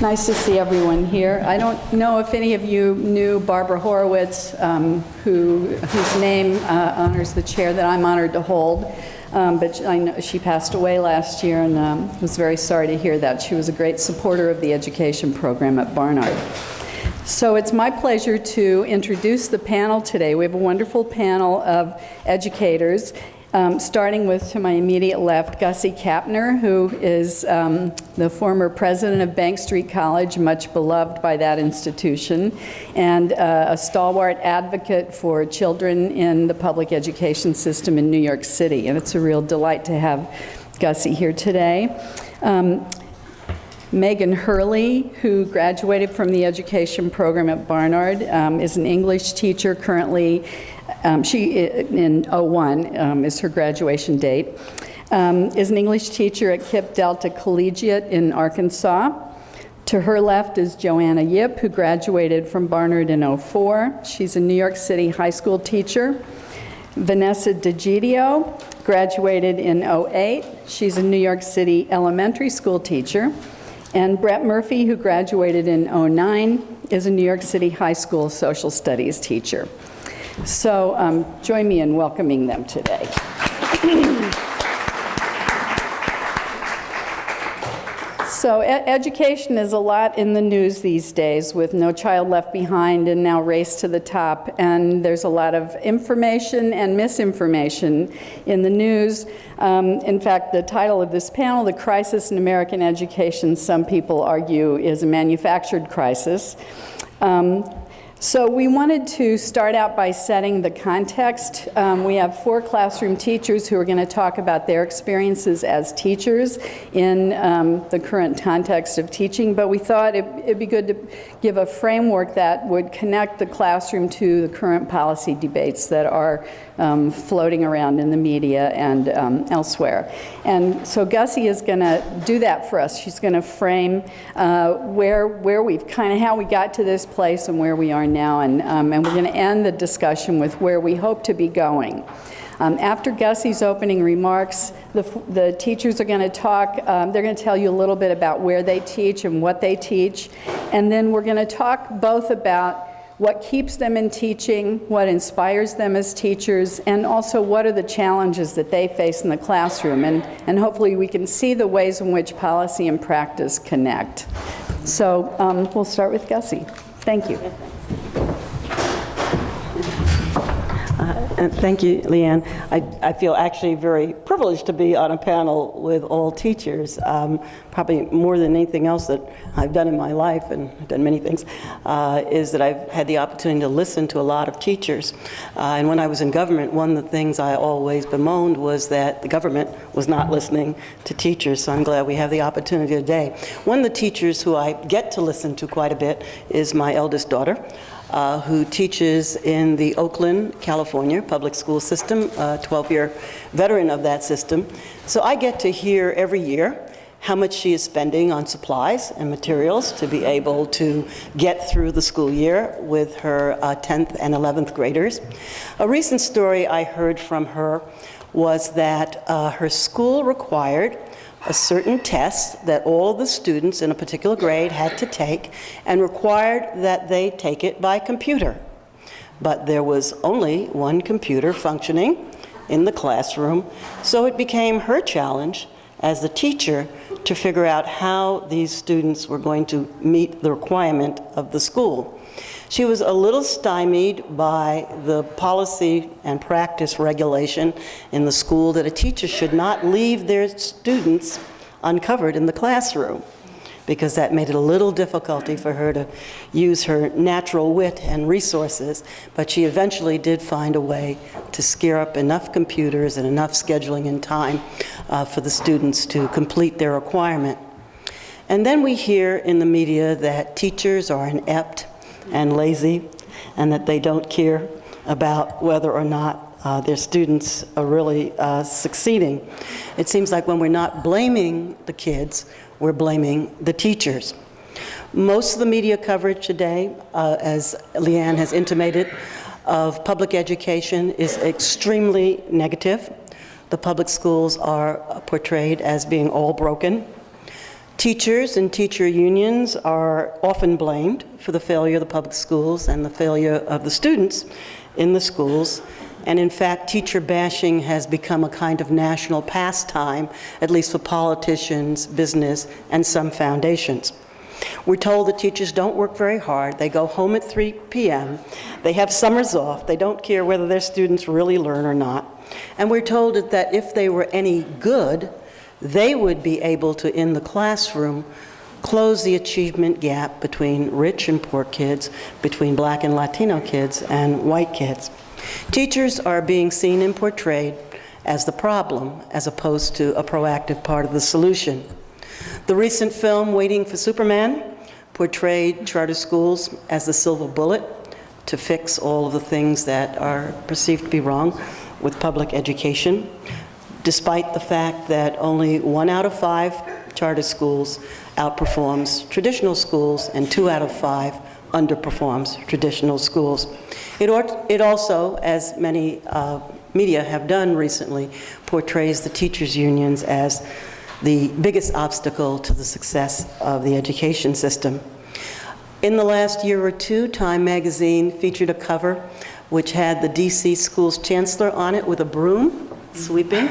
Nice to see everyone here. I don't know if any of you knew Barbara Horowitz, whose name honors the chair that I'm honored to hold. But I know she passed away last year, and was very sorry to hear that. She was a great supporter of the education program at Barnard. So it's my pleasure to introduce the panel today. We have a wonderful panel of educators, starting with, to my immediate left, Gussie Kappner, who is the former president of Bank Street College, much beloved by that institution, and a stalwart advocate for children in the public education system in New York City. And it's a real delight to have Gussie here today. Megan Hurley, who graduated from the education program at Barnard, is an English teacher currently. She, in 01, is her graduation date, is an English teacher at KIPP-Delta Collegiate in Arkansas. To her left is Joanna Yip, who graduated from Barnard in 04. She's a New York City high school teacher. Vanessa Digitio graduated in 08. She's a New York City elementary school teacher. And Brett Murphy, who graduated in 09, is a New York City high school social studies teacher. So join me in welcoming them today. So education is a lot in the news these days, with No Child Left Behind and now Race to the Top. And there's a lot of information and misinformation in the news. In fact, the title of this panel, The Crisis in American Education, some people argue is a manufactured crisis. So we wanted to start out by setting the context. We have 4 classroom teachers who are going to talk about their experiences as teachers in the current context of teaching, but we thought it'd be good to give a framework that would connect the classroom to the current policy debates that are floating around in the media and elsewhere. And so Gussie is going to do that for us. She's going to frame where we've how we got to this place and where we are now, and we're going to end the discussion with where we hope to be going. After Gussie's opening remarks, the teachers are going to talk. They're going to tell you a little bit about where they teach and what they teach, and then we're going to talk both about what keeps them in teaching, what inspires them as teachers, and also what are the challenges that they face in the classroom. And hopefully we can see the ways in which policy and practice connect. So we'll start with Gussie. Thank you. Thank you, Leanne. I feel actually very privileged to be on a panel with all teachers. Probably more than anything else that I've done in my life, and I've done many things, is that I've had the opportunity to listen to a lot of teachers. And when I was in government, one of the things I always bemoaned was that the government was not listening to teachers, so I'm glad we have the opportunity today. One of the teachers who I get to listen to quite a bit is my eldest daughter, who teaches in the Oakland, California public school system, a 12-year veteran of that system. So I get to hear every year how much she is spending on supplies and materials to be able to get through the school year with her 10th and 11th graders. A recent story I heard from her was that her school required a certain test that all the students in a particular grade had to take, and required that they take it by computer. But there was only one computer functioning in the classroom, so it became her challenge as the teacher to figure out how these students were going to meet the requirement of the school. She was a little stymied by the policy and practice regulation in the school that a teacher should not leave their students uncovered in the classroom, because that made it a little difficulty for her to use her natural wit and resources. But she eventually did find a way to scare up enough computers and enough scheduling and time for the students to complete their requirement. And then we hear in the media that teachers are inept and lazy, and that they don't care about whether or not their students are really succeeding. It seems like when we're not blaming the kids, we're blaming the teachers. Most of the media coverage today, as Leanne has intimated, of public education is extremely negative. The public schools are portrayed as being all broken. Teachers and teacher unions are often blamed for the failure of the public schools and the failure of the students in the schools. And in fact, teacher bashing has become a kind of national pastime, at least for politicians, business, and some foundations. We're told that teachers don't work very hard. They go home at 3 p.m. They have summers off. They don't care whether their students really learn or not. And we're told that if they were any good, they would be able to, in the classroom, close the achievement gap between rich and poor kids, between Black and Latino kids and white kids. Teachers are being seen and portrayed as the problem, as opposed to a proactive part of the solution. The recent film, Waiting for Superman, portrayed charter schools as the silver bullet to fix all of the things that are perceived to be wrong with public education, despite the fact that only 1 out of 5 charter schools outperforms traditional schools and 2 out of 5 underperforms traditional schools. It also, as many media have done recently, portrays the teachers' unions as the biggest obstacle to the success of the education system. In the last year or two, Time magazine featured a cover which had the DC schools chancellor on it with a broom sweeping,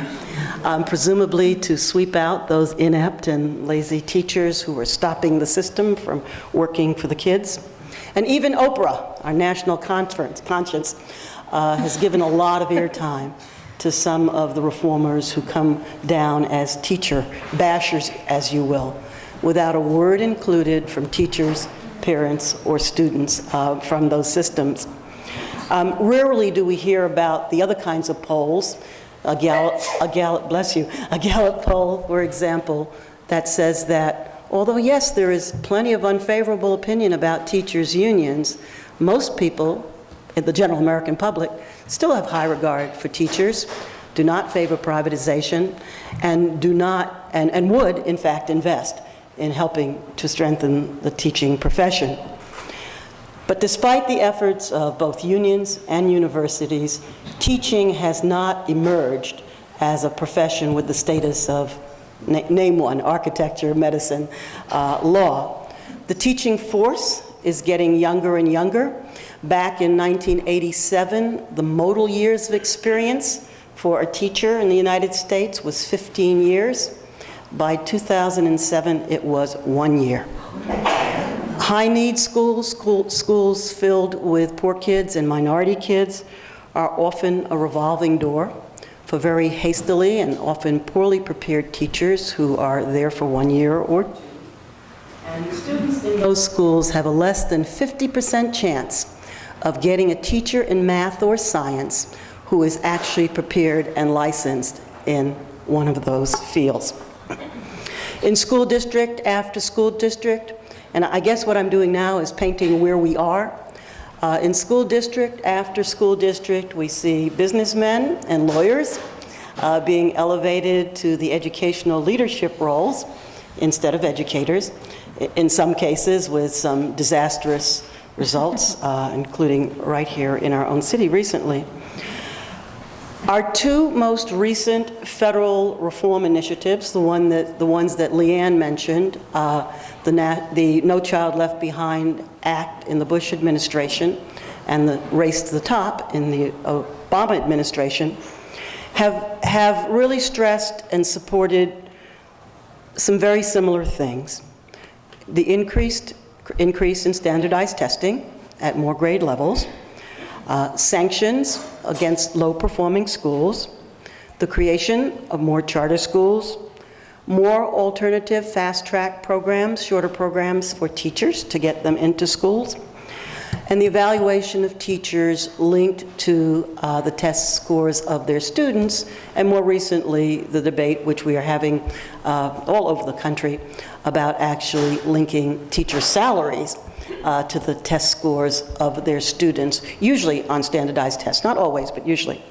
presumably to sweep out those inept and lazy teachers who were stopping the system from working for the kids. And even Oprah, our national conscience, has given a lot of airtime to some of the reformers who come down as teacher bashers, as you will, without a word included from teachers, parents, or students from those systems. Rarely do we hear about the other kinds of polls. A Gallup poll, for example, that says that although yes, there is plenty of unfavorable opinion about teachers' unions, most people in the general American public still have high regard for teachers, do not favor privatization, and would, in fact, invest in helping to strengthen the teaching profession. But despite the efforts of both unions and universities, teaching has not emerged as a profession with the status of, name one, architecture, medicine, law. The teaching force is getting younger and younger. Back in 1987, the modal years of experience for a teacher in the United States was 15 years. By 2007, it was 1 year. High-need schools filled with poor kids and minority kids are often a revolving door for very hastily and often poorly prepared teachers who are there for 1 year or two. And students in those schools have a less than 50% chance of getting a teacher in math or science who is actually prepared and licensed in one of those fields. In school district after school district, and I guess what I'm doing now is painting where we are. In school district after school district, we see businessmen and lawyers being elevated to the educational leadership roles instead of educators, in some cases with some disastrous results, including right here in our own city recently. Our two most recent federal reform initiatives, the ones that Leanne mentioned, the No Child Left Behind Act in the Bush administration and the Race to the Top in the Obama administration, have really stressed and supported some very similar things. The increase in standardized testing at more grade levels, sanctions against low-performing schools, the creation of more charter schools, more alternative fast-track programs, shorter programs for teachers to get them into schools, and the evaluation of teachers linked to the test scores of their students, and more recently, the debate which we are having all over the country about actually linking teacher salaries to the test scores of their students, usually on standardized tests, not always, but usually.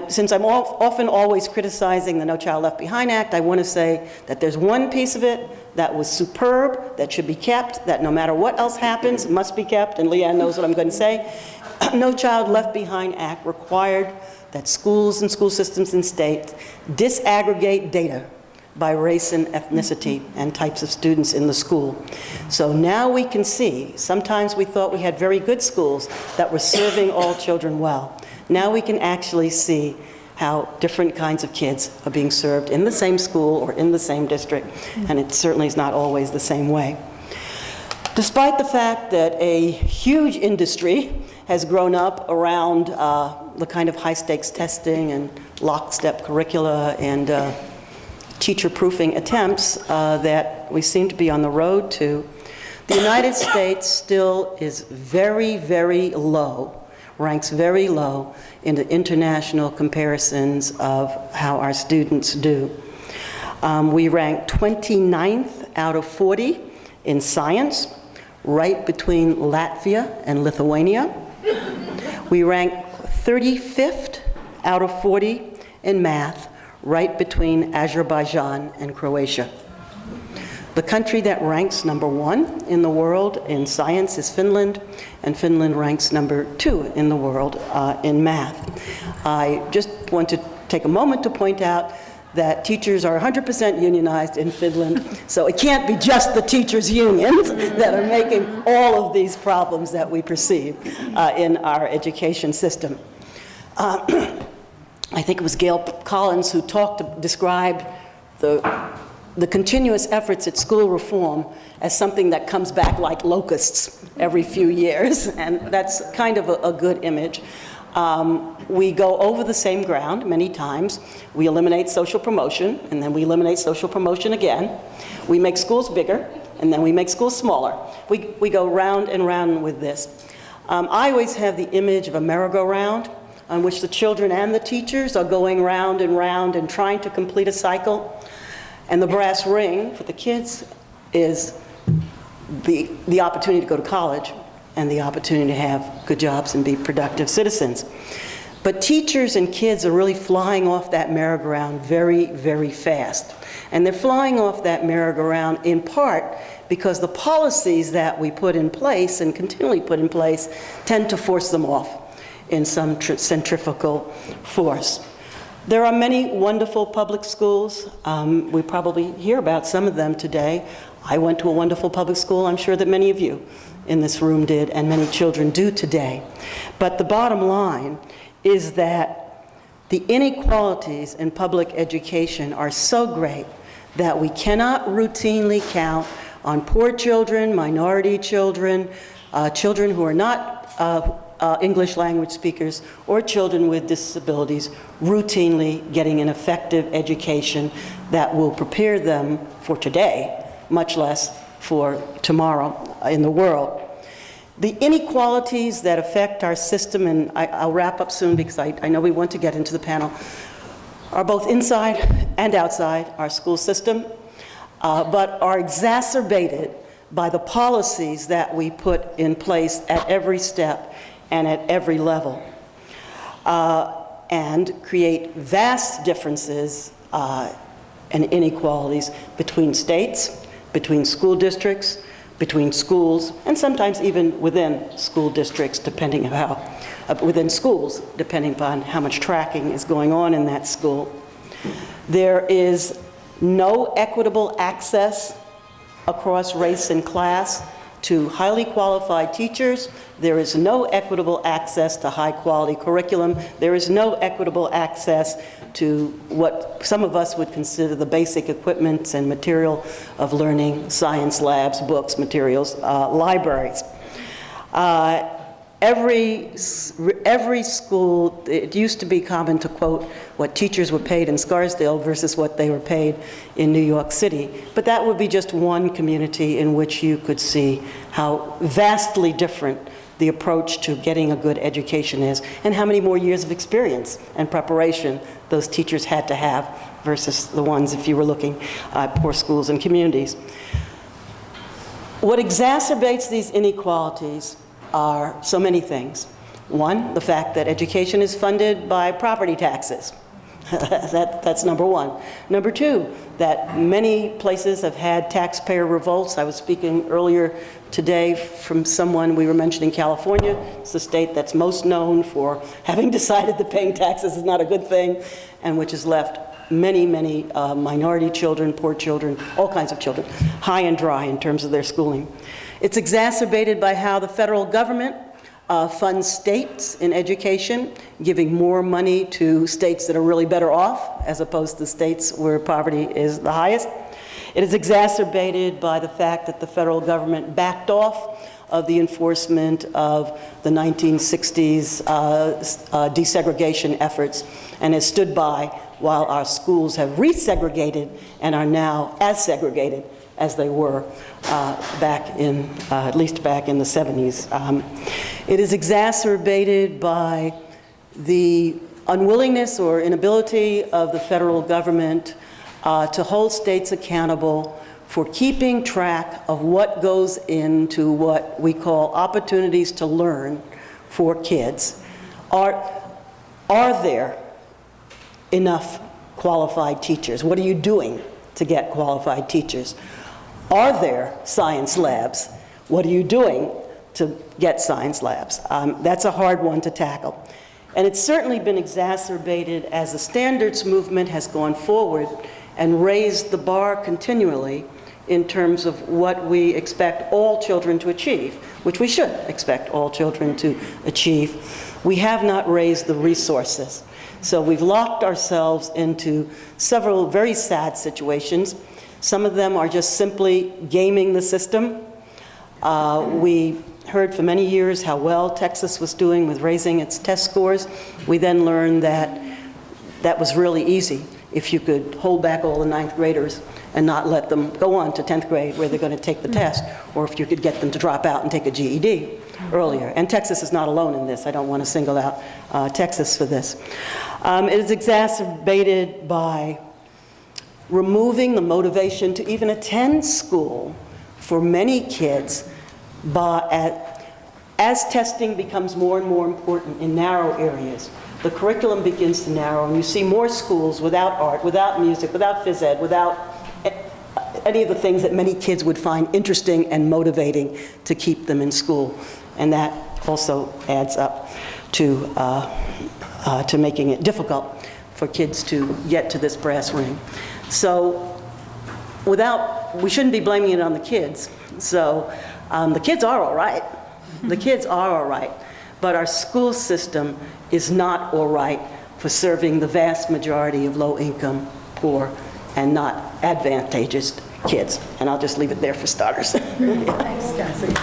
Since I'm often always criticizing the No Child Left Behind Act, I want to say that there's one piece of it that was superb, that should be kept, that no matter what else happens, must be kept, and Leanne knows what I'm going to say. No Child Left Behind Act required that schools and school systems and states disaggregate data by race and ethnicity and types of students in the school. So now we can see, sometimes we thought we had very good schools that were serving all children well. Now we can actually see how different kinds of kids are being served in the same school or in the same district, and it certainly is not always the same way. Despite the fact that a huge industry has grown up around the kind of high-stakes testing and lockstep curricula and teacher-proofing attempts that we seem to be on the road to, the United States still is very, very low, ranks very low in the international comparisons of how our students do. We rank 29th out of 40 in science, right between Latvia and Lithuania. We rank 35th out of 40 in math, right between Azerbaijan and Croatia. The country that ranks number 1 in the world in science is Finland, and Finland ranks number 2 in the world in math. I just want to take a moment to point out that teachers are 100% unionized in Finland, so it can't be just the teachers' unions that are making all of these problems that we perceive in our education system. I think it was Gail Collins who described the continuous efforts at school reform as something that comes back like locusts every few years, and that's kind of a good image. We go over the same ground many times. We eliminate social promotion, and then we eliminate social promotion again. We make schools bigger, and then we make schools smaller. We go round and round with this. I always have the image of a merry-go-round on which the children and the teachers are going round and round and trying to complete a cycle. And the brass ring for the kids is the opportunity to go to college and the opportunity to have good jobs and be productive citizens. But teachers and kids are really flying off that merry-go-round very, very fast. And they're flying off that merry-go-round in part because the policies that we put in place and continually put in place tend to force them off in some centrifugal force. There are many wonderful public schools. We probably hear about some of them today. I went to a wonderful public school. I'm sure that many of you in this room did, and many children do today. But the bottom line is that the inequalities in public education are so great that we cannot routinely count on poor children, minority children, children who are not English language speakers, or children with disabilities routinely getting an effective education that will prepare them for today, much less for tomorrow in the world. The inequalities that affect our system, and I'll wrap up soon because I know we want to get into the panel, are both inside and outside our school system, but are exacerbated by the policies that we put in place at every step and at every level, and create vast differences and inequalities between states, between school districts, between schools, and sometimes even within school districts, depending on within schools, depending upon how much tracking is going on in that school. There is no equitable access across race and class to highly qualified teachers. There is no equitable access to high-quality curriculum. There is no equitable access to what some of us would consider the basic equipment and material of learning, science labs, books, materials, libraries. Every school, it used to be common to quote what teachers were paid in Scarsdale versus what they were paid in New York City. But that would be just one community in which you could see how vastly different the approach to getting a good education is, and how many more years of experience and preparation those teachers had to have versus the ones if you were looking at poor schools and communities. What exacerbates these inequalities are so many things. One, the fact that education is funded by property taxes. That's number one. Number two, that many places have had taxpayer revolts. I was speaking earlier today from someone, we were mentioning California. It's the state that's most known for having decided that paying taxes is not a good thing, and which has left many, many minority children, poor children, all kinds of children, high and dry in terms of their schooling. It's exacerbated by how the federal government funds states in education, giving more money to states that are really better off, as opposed to states where poverty is the highest. It is exacerbated by the fact that the federal government backed off of the enforcement of the 1960s desegregation efforts and has stood by while our schools have resegregated and are now as segregated as they were back in, at least back in the 70s. It is exacerbated by the unwillingness or inability of the federal government to hold states accountable for keeping track of what goes into what we call opportunities to learn for kids. Are there enough qualified teachers? What are you doing to get qualified teachers? Are there science labs? What are you doing to get science labs? That's a hard one to tackle. And it's certainly been exacerbated as the standards movement has gone forward and raised the bar continually in terms of what we expect all children to achieve, which we should expect all children to achieve. We have not raised the resources. So we've locked ourselves into several very sad situations. Some of them are just simply gaming the system. We heard for many years how well Texas was doing with raising its test scores. We then learned that that was really easy if you could hold back all the 9th graders and not let them go on to 10th grade where they're going to take the test, or if you could get them to drop out and take a GED earlier. And Texas is not alone in this. I don't want to single out Texas for this. It is exacerbated by removing the motivation to even attend school for many kids as testing becomes more and more important in narrow areas. The curriculum begins to narrow, and you see more schools without art, without music, without phys ed, without any of the things that many kids would find interesting and motivating to keep them in school. And that also adds up to making it difficult for kids to get to this brass ring. So we shouldn't be blaming it on the kids. So the kids are all right. The kids are all right. But our school system is not all right for serving the vast majority of low-income, poor, and not advantaged kids. And I'll just leave it there for starters. Thanks, Darcy.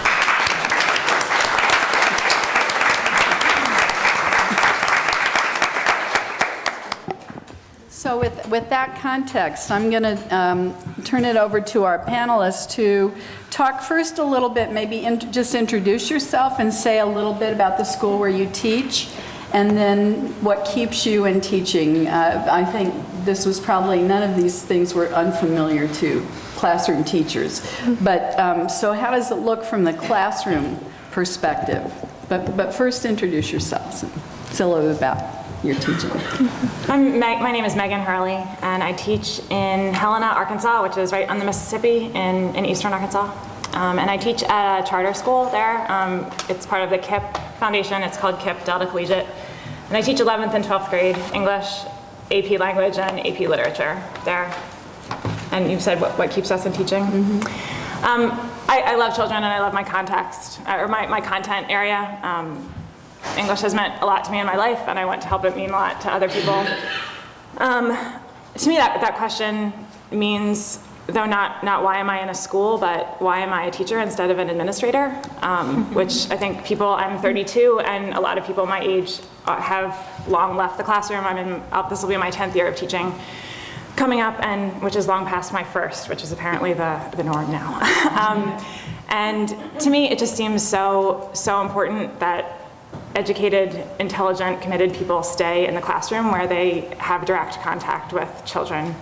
So with that context, I'm going to turn it over to our panelists to talk first a little bit, maybe just introduce yourself and say a little bit about the school where you teach, and then what keeps you in teaching. I think this was probably, none of these things were unfamiliar to classroom teachers. But so how does it look from the classroom perspective? But first introduce yourselves. Say a little bit about your teaching. My name is Megan Hurley, and I teach in Helena, Arkansas, which is right on the Mississippi in eastern Arkansas. And I teach at a charter school there. It's part of the KIPP Foundation. It's called KIPP-Delta Collegiate. And I teach 11th and 12th grade English, AP Language, and AP Literature there. And you said what keeps us in teaching? Mm-hmm. I love children, and I love my context, or my content area. English has meant a lot to me in my life, and I want to help it mean a lot to other people. To me, that question means, though not why am I in a school, but why am I a teacher instead of an administrator, which I think I'm 32, and a lot of people my age have long left the classroom. This will be my 10th year of teaching coming up, and which is long past my first, which is apparently the norm now. And to me, it just seems so important that educated, intelligent, committed people stay in the classroom where they have direct contact with children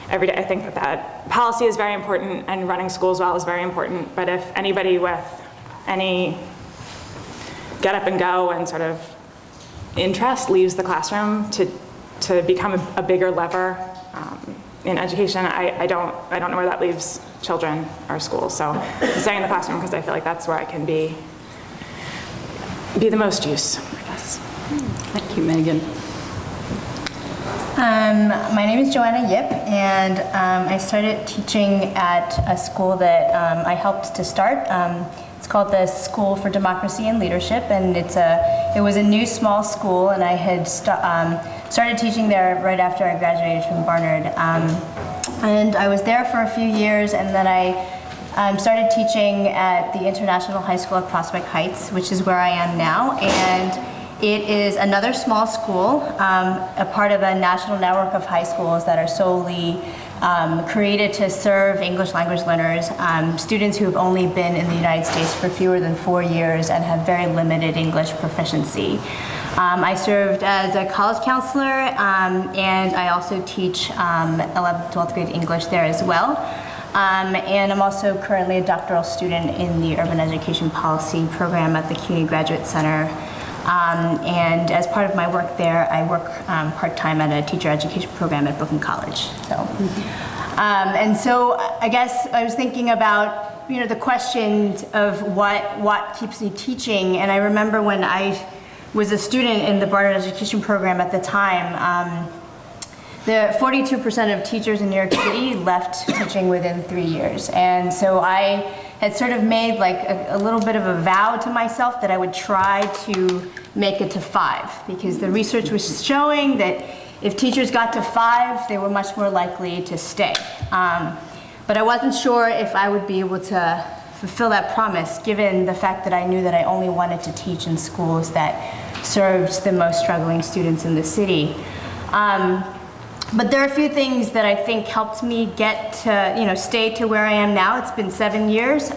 every day. I think that policy is very important, and running schools well is very important, but if anybody with any get up and go and sort of interest leaves the classroom to become a bigger lever in education, I don't know where that leaves children or schools. So I'm staying in the classroom because I feel like that's where I can be the most use, I guess. Thank you, Megan. My name is Joanna Yip, and I started teaching at a school that I helped to start. It's called the School for Democracy and Leadership, and it was a new small school, and I had started teaching there right after I graduated from Barnard. And I was there for a few years, and then I started teaching at the International High School at Prospect Heights, which is where I am now. And it is another small school, a part of a national network of high schools that are solely created to serve English language learners, students who have only been in the United States for fewer than 4 years and have very limited English proficiency. I served as a college counselor, and I also teach 11th, 12th grade English there as well. And I'm also currently a doctoral student in the Urban Education Policy program at the CUNY Graduate Center. And as part of my work there, I work part-time at a teacher education program at Brooklyn College. And so I guess I was thinking about, the questions of what keeps me teaching. And I remember when I was a student in the Barnard education program at the time, the 42% of teachers in New York City left teaching within 3 years. And so I had sort of made like a little bit of a vow to myself that I would try to make it to 5, because the research was showing that if teachers got to 5, they were much more likely to stay. But I wasn't sure if I would be able to fulfill that promise, given the fact that I knew that I only wanted to teach in schools that served the most struggling students in the city. But there are a few things that I think helped me get to, stay to where I am now. It's been 7 years.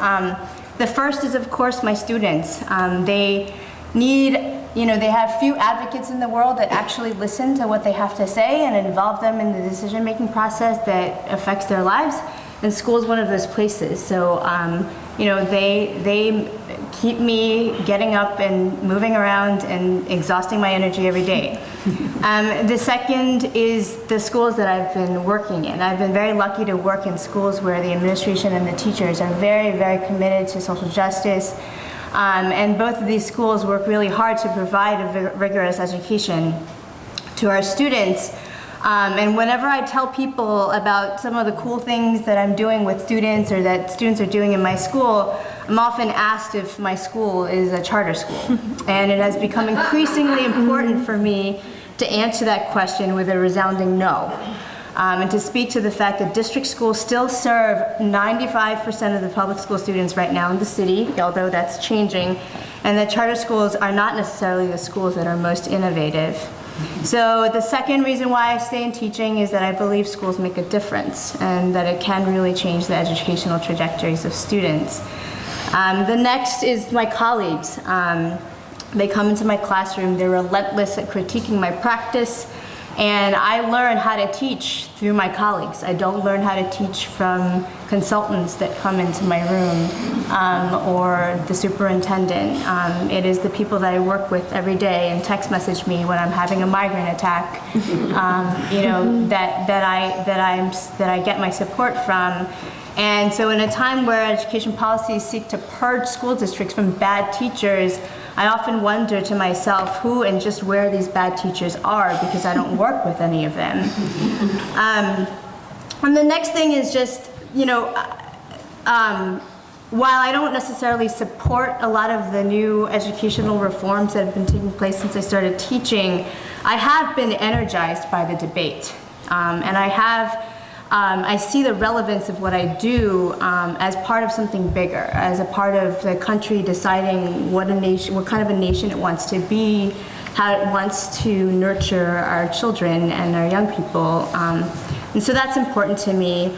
The first is, of course, my students. They need, they have few advocates in the world that actually listen to what they have to say and involve them in the decision-making process that affects their lives. And school is one of those places. So, they keep me getting up and moving around and exhausting my energy every day. The second is the schools that I've been working in. I've been very lucky to work in schools where the administration and the teachers are very, very committed to social justice. And both of these schools work really hard to provide a rigorous education to our students. And whenever I tell people about some of the cool things that I'm doing with students or that students are doing in my school, I'm often asked if my school is a charter school. And it has become increasingly important for me to answer that question with a resounding no. And to speak to the fact that district schools still serve 95% of the public school students right now in the city, although that's changing, and that charter schools are not necessarily the schools that are most innovative. So the second reason why I stay in teaching is that I believe schools make a difference and that it can really change the educational trajectories of students. The next is my colleagues. They come into my classroom, they're relentless at critiquing my practice, and I learn how to teach through my colleagues. I don't learn how to teach from consultants that come into my room or the superintendent. It is the people that I work with every day and text message me when I'm having a migraine attack, that I get my support from. And so in a time where education policies seek to purge school districts from bad teachers, I often wonder to myself who and just where these bad teachers are, because I don't work with any of them. And the next thing is just, while I don't necessarily support a lot of the new educational reforms that have been taking place since I started teaching, I have been energized by the debate. And I see the relevance of what I do as part of something bigger, as a part of the country deciding what kind of a nation it wants to be, how it wants to nurture our children and our young people. And so that's important to me.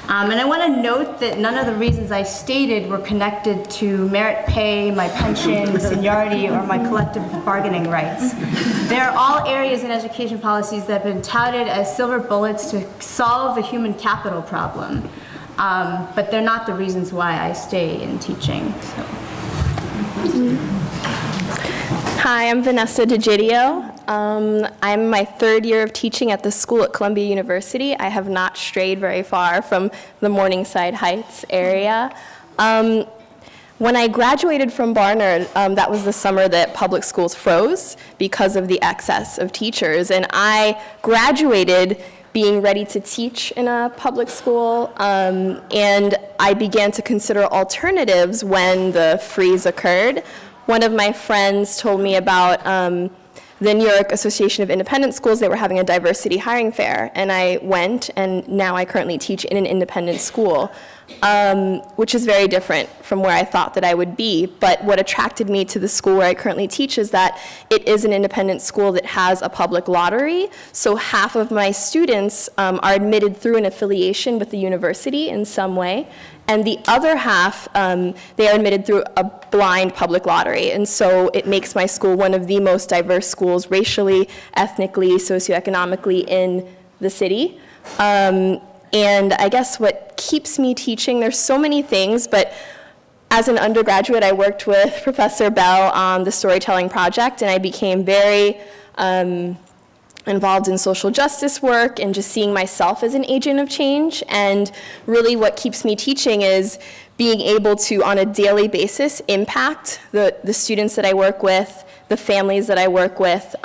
And I want to note that none of the reasons I stated were connected to merit pay, my pension, seniority, or my collective bargaining rights. They're all areas in education policies that have been touted as silver bullets to solve the human capital problem. But they're not the reasons why I stay in teaching. So. Hi, I'm Vanessa Digitio. I'm my 3rd year of teaching at the school at Columbia University. I have not strayed very far from the Morningside Heights area. when I graduated from Barnard, that was the summer that public schools froze because of the excess of teachers. And I graduated being ready to teach in a public school, and I began to consider alternatives when the freeze occurred. One of my friends told me about the New York Association of Independent Schools. They were having a diversity hiring fair, and I went, and now I currently teach in an independent school, which is very different from where I thought that I would be. But what attracted me to the school where I currently teach is that it is an independent school that has a public lottery. So half of my students are admitted through an affiliation with the university in some way, and the other half, they are admitted through a blind public lottery. And so it makes my school one of the most diverse schools racially, ethnically, socioeconomically in the city. And I guess what keeps me teaching, there's so many things, but as an undergraduate, I worked with Professor Bell on the storytelling project, and I became very involved in social justice work and just seeing myself as an agent of change. And really what keeps me teaching is being able to, on a daily basis, impact the students that I work with, the families that I work with.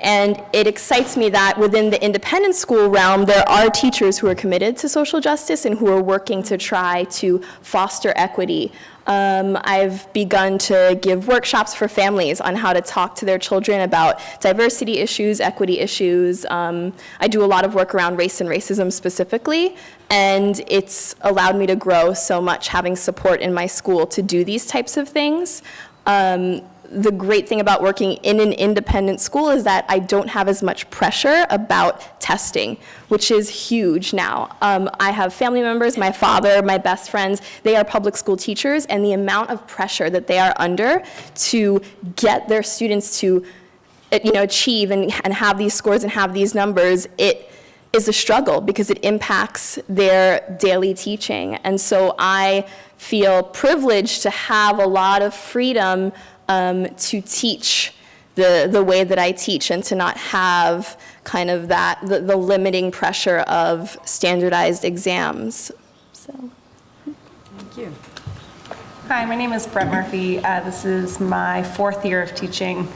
And it excites me that within the independent school realm, there are teachers who are committed to social justice and who are working to try to foster equity. I've begun to give workshops for families on how to talk to their children about diversity issues, equity issues. I do a lot of work around race and racism specifically, and it's allowed me to grow so much having support in my school to do these types of things. The great thing about working in an independent school is that I don't have as much pressure about testing, which is huge now. I have family members, my father, my best friends, they are public school teachers, and the amount of pressure that they are under to get their students to achieve and have these scores and have these numbers, it is a struggle because it impacts their daily teaching. And so I feel privileged to have a lot of freedom to teach the way that I teach and to not have kind of the limiting pressure of standardized exams. So. Thank you. Hi, my name is Brett Murphy. This is my 4th year of teaching,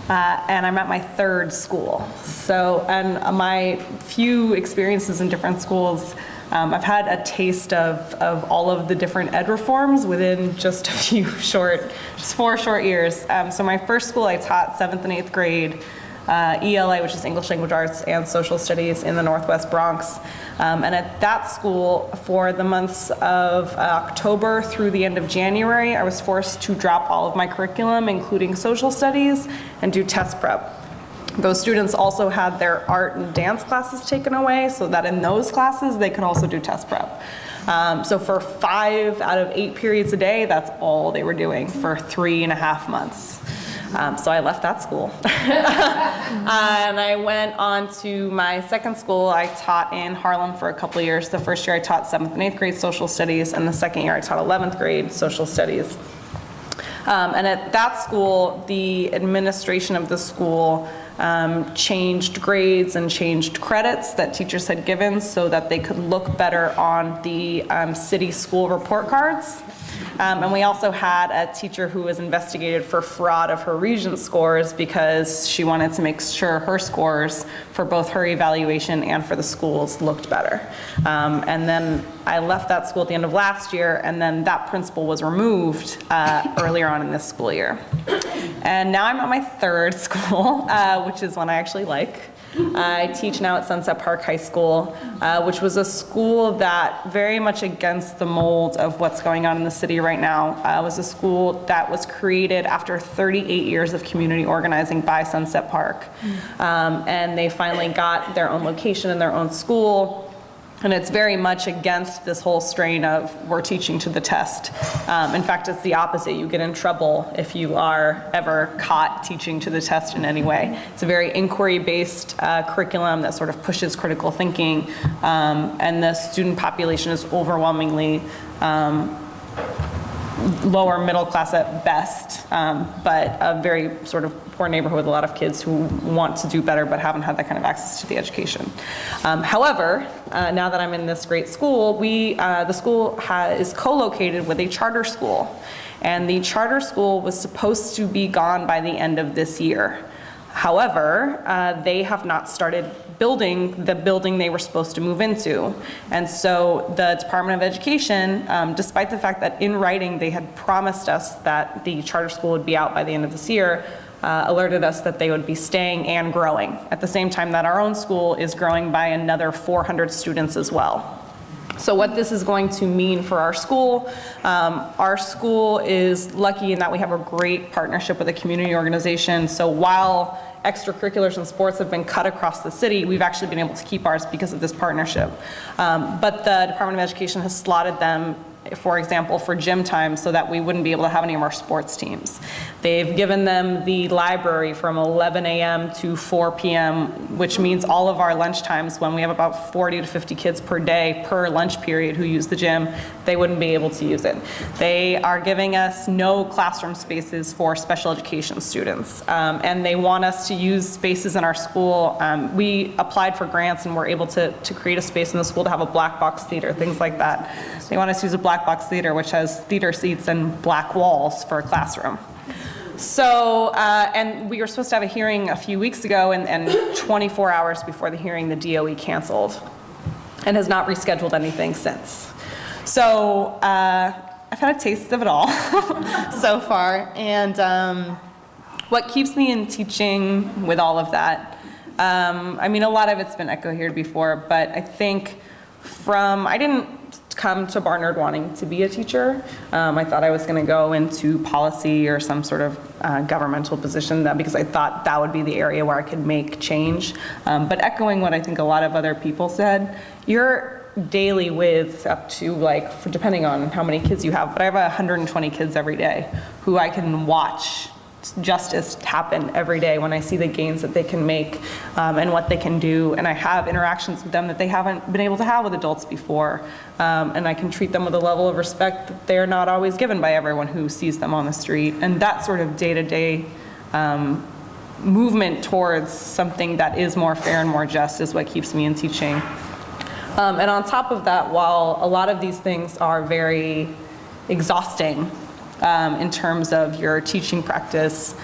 and I'm at my 3rd school. So, and my few experiences in different schools, I've had a taste of all of the different ed reforms within just a few just 4 short years. So my first school, I taught 7th and 8th grade ELA, which is English Language Arts and Social Studies in the Northwest Bronx. And at that school, for the months of October through the end of January, I was forced to drop all of my curriculum, including social studies, and do test prep. Those students also had their art and dance classes taken away, so that in those classes, they could also do test prep. So for 5 out of 8 periods a day, that's all they were doing for 3.5 months. So I left that school. And I went on to my second school. I taught in Harlem for a couple of years. The first year I taught 7th and 8th grade social studies, and the second year I taught 11th grade social studies. And at that school, the administration of the school changed grades and changed credits that teachers had given so that they could look better on the city school report cards. And we also had a teacher who was investigated for fraud of her Regents scores because she wanted to make sure her scores for both her evaluation and for the schools looked better. And then I left that school at the end of last year, and then that principal was removed earlier on in this school year. And now I'm at my 3rd school, which is one I actually like. I teach now at Sunset Park High School, which was a school that very much against the mold of what's going on in the city right now. It was a school that was created after 38 years of community organizing by Sunset Park. And they finally got their own location and their own school. And it's very much against this whole strain of we're teaching to the test. In fact, it's the opposite. You get in trouble if you are ever caught teaching to the test in any way. It's a very inquiry-based curriculum that sort of pushes critical thinking, and the student population is overwhelmingly lower middle class at best, but a very sort of poor neighborhood with a lot of kids who want to do better but haven't had that kind of access to the education. However, now that I'm in this great school, the school is co-located with a charter school, and the charter school was supposed to be gone by the end of this year. However, they have not started building the building they were supposed to move into. And so the Department of Education, despite the fact that in writing they had promised us that the charter school would be out by the end of this year, alerted us that they would be staying and growing at the same time that our own school is growing by another 400 students as well. So what this is going to mean for our school is lucky in that we have a great partnership with a community organization. So while extracurriculars and sports have been cut across the city, we've actually been able to keep ours because of this partnership. But the Department of Education has slotted them, for example, for gym time so that we wouldn't be able to have any of our sports teams. They've given them the library from 11 a.m. to 4 p.m., which means all of our lunch times, when we have about 40 to 50 kids per day per lunch period who use the gym, they wouldn't be able to use it. They are giving us no classroom spaces for special education students, and they want us to use spaces in our school. We applied for grants and were able to create a space in the school to have a black box theater, things like that. They want us to use a black box theater, which has theater seats and black walls for a classroom. So, and we were supposed to have a hearing a few weeks ago, and 24 hours before the hearing, the DOE canceled and has not rescheduled anything since. So, I've had a taste of it all so far, and what keeps me in teaching with all of that, I mean, a lot of it's been echoed here before, but I think I didn't come to Barnard wanting to be a teacher. I thought I was going to go into policy or some sort of governmental position because I thought that would be the area where I could make change. But echoing what I think a lot of other people said, you're daily with up to depending on how many kids you have, but I have 120 kids every day who I can watch justice happen every day when I see the gains that they can make and what they can do, and I have interactions with them that they haven't been able to have with adults before, and I can treat them with a level of respect that they're not always given by everyone who sees them on the street. And that sort of day-to-day movement towards something that is more fair and more just is what keeps me in teaching. And on top of that, while a lot of these things are very exhausting in terms of your teaching practice,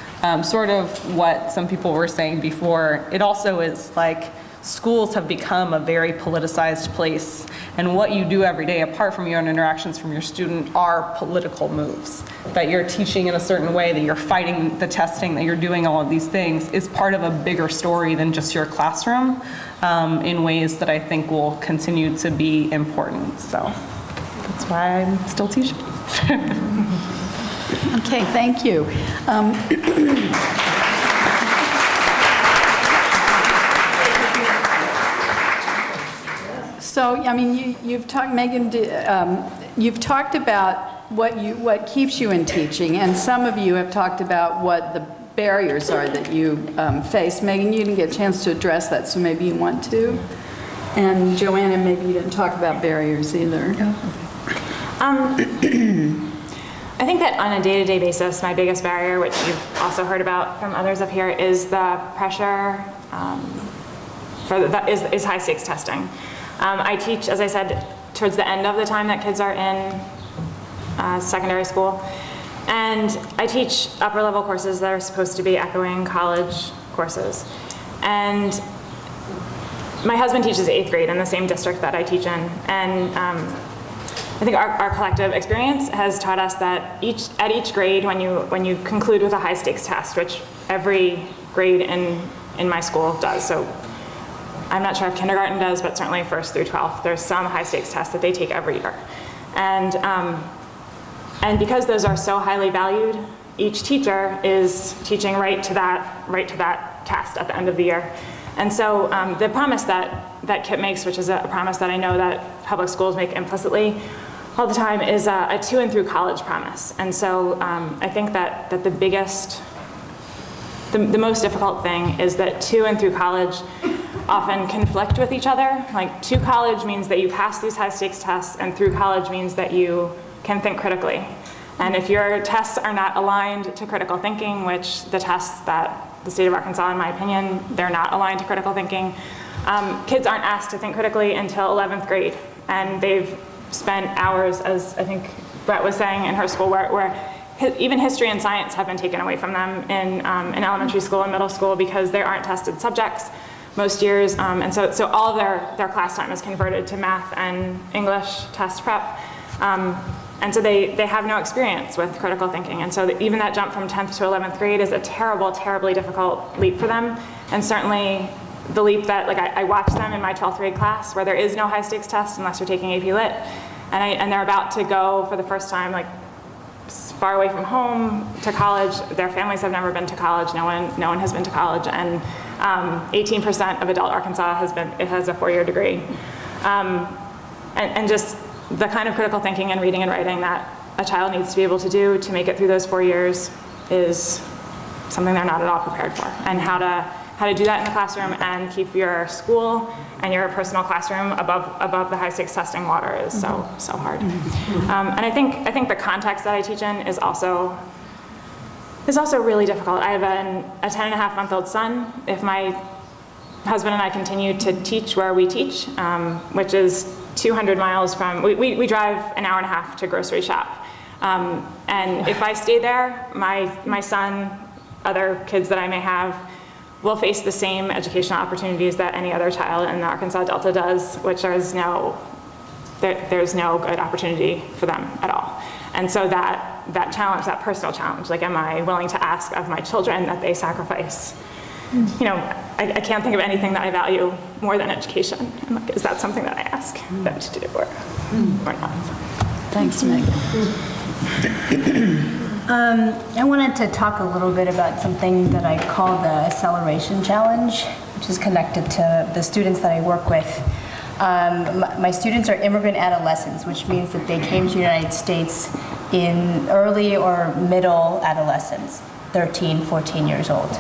sort of what some people were saying before, it also is like schools have become a very politicized place, and what you do every day, apart from your own interactions from your student, are political moves. That you're teaching in a certain way, that you're fighting the testing, that you're doing all of these things is part of a bigger story than just your classroom, in ways that I think will continue to be important. So that's why I'm still teaching. Okay, thank you. So, I mean, you've talked, Megan, you've talked about what keeps you in teaching, and some of you have talked about what the barriers are that you face. Megan, you didn't get a chance to address that, so maybe you want to. And Joanna, maybe you didn't talk about barriers either. I think that on a day-to-day basis, my biggest barrier, which you've also heard about from others up here, is the pressure is high-stakes testing. I teach, as I said, towards the end of the time that kids are in secondary school, and I teach upper-level courses that are supposed to be echoing college courses. And my husband teaches 8th grade in the same district that I teach in, and I think our collective experience has taught us that at each grade, when you conclude with a high stakes test, which every grade in my school does, so I'm not sure if kindergarten does, but certainly 1st through 12th, there's some high stakes tests that they take every year. And because those are so highly valued, each teacher is teaching right to that test at the end of the year. And so the promise that KIPP makes, which is a promise that I know that public schools make implicitly all the time, is a to and through college promise. And so I think that the biggest, the most difficult thing is that to and through college often conflict with each other. Like, to college means that you pass these high stakes tests, and through college means that you can think critically. And if your tests are not aligned to critical thinking, which the tests that the state of Arkansas, in my opinion, they're not aligned to critical thinking, kids aren't asked to think critically until 11th grade. And they've spent hours, as I think Brett was saying, in her school, where even history and science have been taken away from them in elementary school and middle school because they aren't tested subjects most years. And so all of their class time is converted to math and English test prep. And so they have no experience with critical thinking. And so even that jump from 10th to 11th grade is a terribly difficult leap for them. And certainly the leap that, like, I watched them in my 12th grade class where there is no high stakes test unless you're taking AP Lit. And they're about to go for the first time, like, far away from home to college. Their families have never been to college. No one has been to college. And 18% of adult Arkansas has a 4-year degree. And just the kind of critical thinking and reading and writing that a child needs to be able to do to make it through those 4 years is something they're not at all prepared for. And how to do that in the classroom and keep your school and your personal classroom above the high stakes testing water is so hard. And I think the context that I teach in is also really difficult. I have a 10-and-a-half-month-old son. If my husband and I continue to teach where we teach, which is 200 miles from, we drive an hour and a half to grocery shop. And if I stay there, my son, other kids that I may have, will face the same educational opportunities that any other child in the Arkansas Delta does, which there's no good opportunity for them at all. And so that challenge, that personal challenge, like, am I willing to ask of my children that they sacrifice? You know, I can't think of anything that I value more than education. And, like, is that something that I ask them to do or not? Thanks, Meg. I wanted to talk a little bit about something that I call the acceleration challenge, which is connected to the students that I work with. My students are immigrant adolescents, which means that they came to the United States in early or middle adolescence, 13, 14 years old.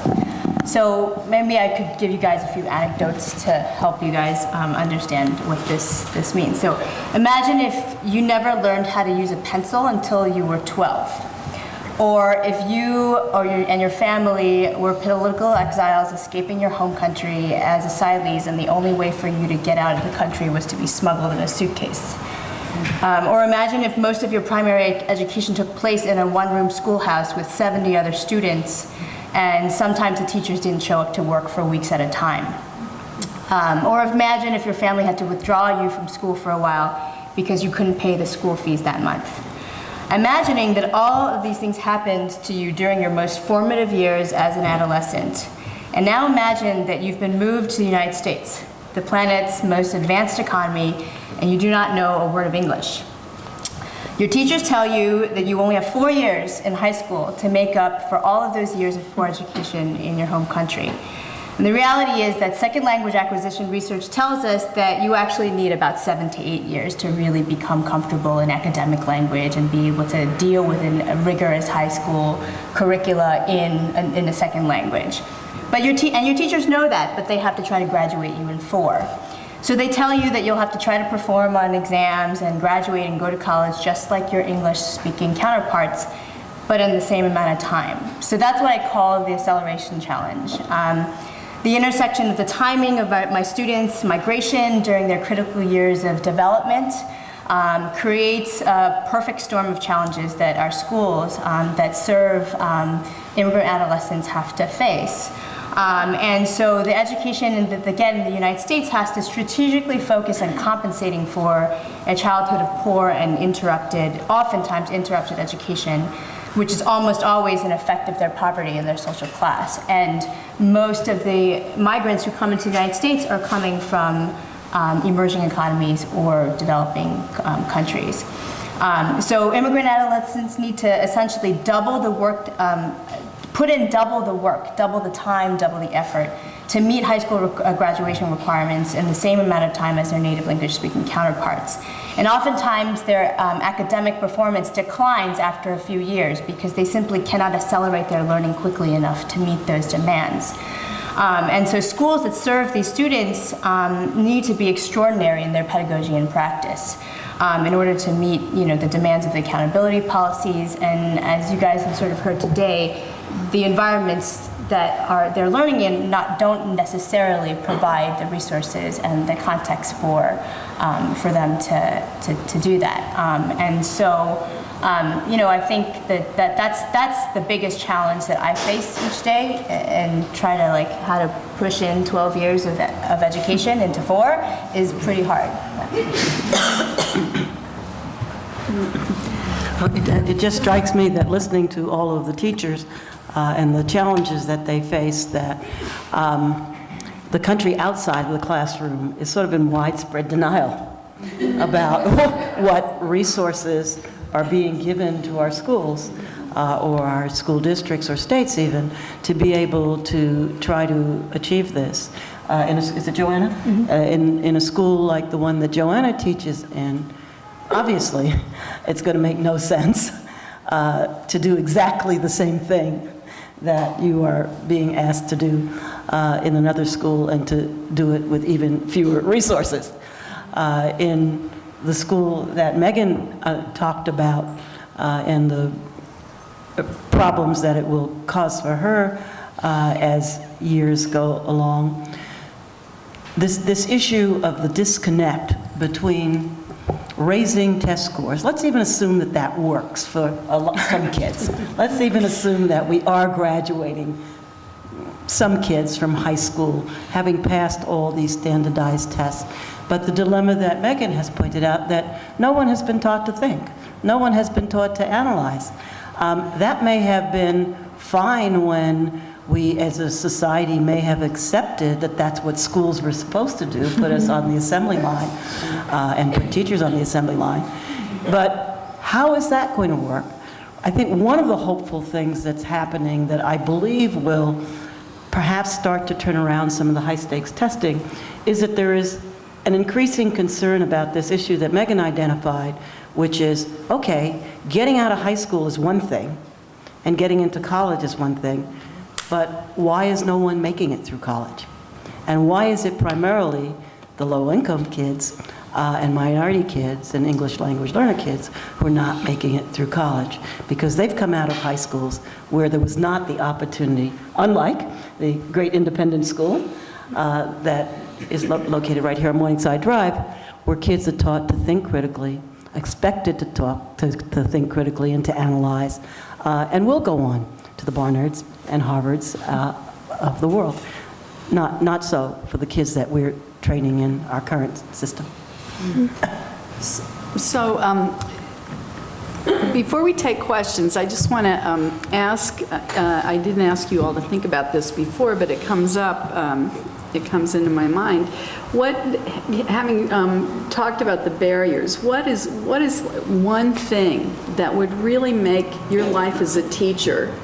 So maybe I could give you guys a few anecdotes to help you guys understand what this means. So imagine if you never learned how to use a pencil until you were 12. Or if you and your family were political exiles escaping your home country as asylees, and the only way for you to get out of the country was to be smuggled in a suitcase. Or imagine if most of your primary education took place in a one-room schoolhouse with 70 other students, and sometimes the teachers didn't show up to work for weeks at a time. Or imagine if your family had to withdraw you from school for a while because you couldn't pay the school fees that month. Imagining that all of these things happened to you during your most formative years as an adolescent. And now imagine that you've been moved to the United States, the planet's most advanced economy, and you do not know a word of English. Your teachers tell you that you only have 4 years in high school to make up for all of those years of poor education in your home country. And the reality is that second language acquisition research tells us that you actually need about 7 to 8 years to really become comfortable in academic language and be able to deal with a rigorous high school curricula in a second language. But your teachers know that, but they have to try to graduate you in 4. So they tell you that you'll have to try to perform on exams and graduate and go to college just like your English-speaking counterparts, but in the same amount of time. So that's what I call the acceleration challenge. The intersection of the timing of my students' migration during their critical years of development creates a perfect storm of challenges that our schools that serve immigrant adolescents have to face. And so the education in the United States has to strategically focus on compensating for a childhood of poor and oftentimes interrupted education, which is almost always an effect of their poverty and their social class. And most of the migrants who come into the United States are coming from emerging economies or developing countries. So immigrant adolescents need to essentially double the work, put in double the work, double the time, double the effort to meet high school graduation requirements in the same amount of time as their native English-speaking counterparts. And oftentimes their academic performance declines after a few years because they simply cannot accelerate their learning quickly enough to meet those demands. And so schools that serve these students need to be extraordinary in their pedagogy and practice in order to meet, the demands of the accountability policies. And as you guys have sort of heard today, the environments that they're learning in don't necessarily provide the resources and the context for them to do that. And so, I think that's the biggest challenge that I face each day, and try to how to push in 12 years of education into 4 is pretty hard. It just strikes me that listening to all of the teachers and the challenges that they face, that the country outside of the classroom is sort of in widespread denial about what resources are being given to our schools or our school districts or states even to be able to try to achieve this. Is it Joanna? Mm-hmm. In a school like the one that Joanna teaches in, obviously it's going to make no sense to do exactly the same thing that you are being asked to do in another school, and to do it with even fewer resources. In the school that Megan talked about and the problems that it will cause for her as years go along, this issue of the disconnect between raising test scores, let's even assume that works for some kids. Let's even assume that we are graduating some kids from high school having passed all these standardized tests. But the dilemma that Megan has pointed out, that no one has been taught to think. No one has been taught to analyze. That may have been fine when we as a society may have accepted that that's what schools were supposed to do, put us on the assembly line and put teachers on the assembly line. But how is that going to work? I think one of the hopeful things that's happening that I believe will perhaps start to turn around some of the high stakes testing is that there is an increasing concern about this issue that Megan identified, which is, okay, getting out of high school is one thing and getting into college is one thing, but why is no one making it through college? And why is it primarily the low-income kids and minority kids and English language learner kids who are not making it through college? Because they've come out of high schools where there was not the opportunity, unlike the great independent school that is located right here on Morningside Drive, where kids are taught to think critically, expected to think critically and to analyze, and will go on to the Barnards and Harvards of the world. Not so for the kids that we're training in our current system. So before we take questions, I just want to ask, I didn't ask you all to think about this before, but it comes up, it comes into my mind. Having talked about the barriers, what is one thing that would really make your life as a teacher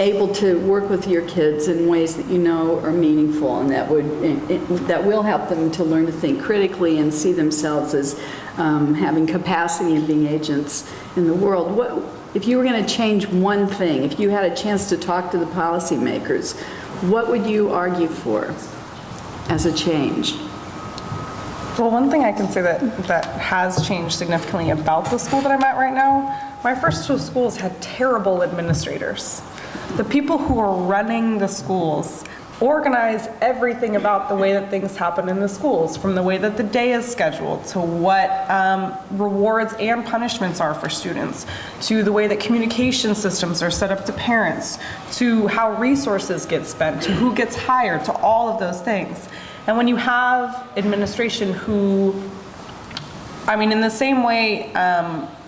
able to work with your kids in ways that you know are meaningful and that will help them to learn to think critically and see themselves as having capacity and being agents in the world? If you were going to change one thing, if you had a chance to talk to the policymakers, what would you argue for as a change? Well, one thing I can say that has changed significantly about the school that I'm at right now, my first two schools had terrible administrators. The people who are running the schools organize everything about the way that things happen in the schools, from the way that the day is scheduled, to what rewards and punishments are for students, to the way that communication systems are set up to parents, to how resources get spent, to who gets hired, to all of those things. And when you have administration who, I mean, in the same way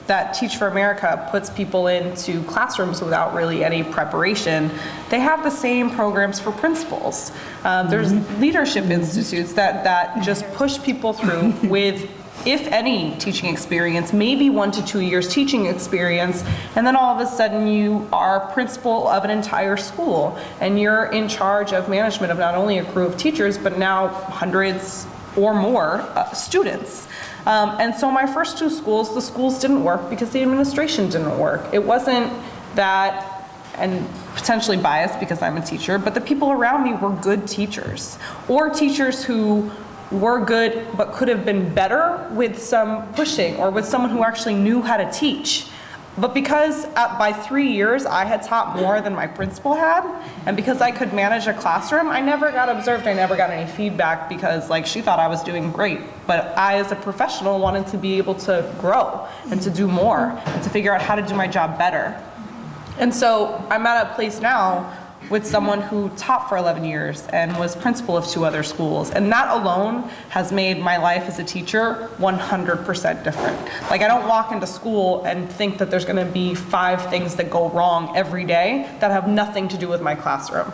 that Teach for America puts people into classrooms without really any preparation, they have the same programs for principals. There's leadership institutes that just push people through with, if any, teaching experience, maybe 1 to 2 years teaching experience, and then all of a sudden you are principal of an entire school, and you're in charge of management of not only a crew of teachers, but now hundreds or more students. And so my first two schools, the schools didn't work because the administration didn't work. It wasn't that and potentially biased because I'm a teacher, but the people around me were good teachers, or teachers who were good but could have been better with some pushing or with someone who actually knew how to teach. But because by 3 years I had taught more than my principal had, and because I could manage a classroom, I never got observed, I never got any feedback because like she thought I was doing great. But I as a professional wanted to be able to grow and to do more and to figure out how to do my job better. And so I'm at a place now with someone who taught for 11 years and was principal of 2 other schools. And that alone has made my life as a teacher 100% different. Like, I don't walk into school and think that there's gonna be 5 things that go wrong every day that have nothing to do with my classroom.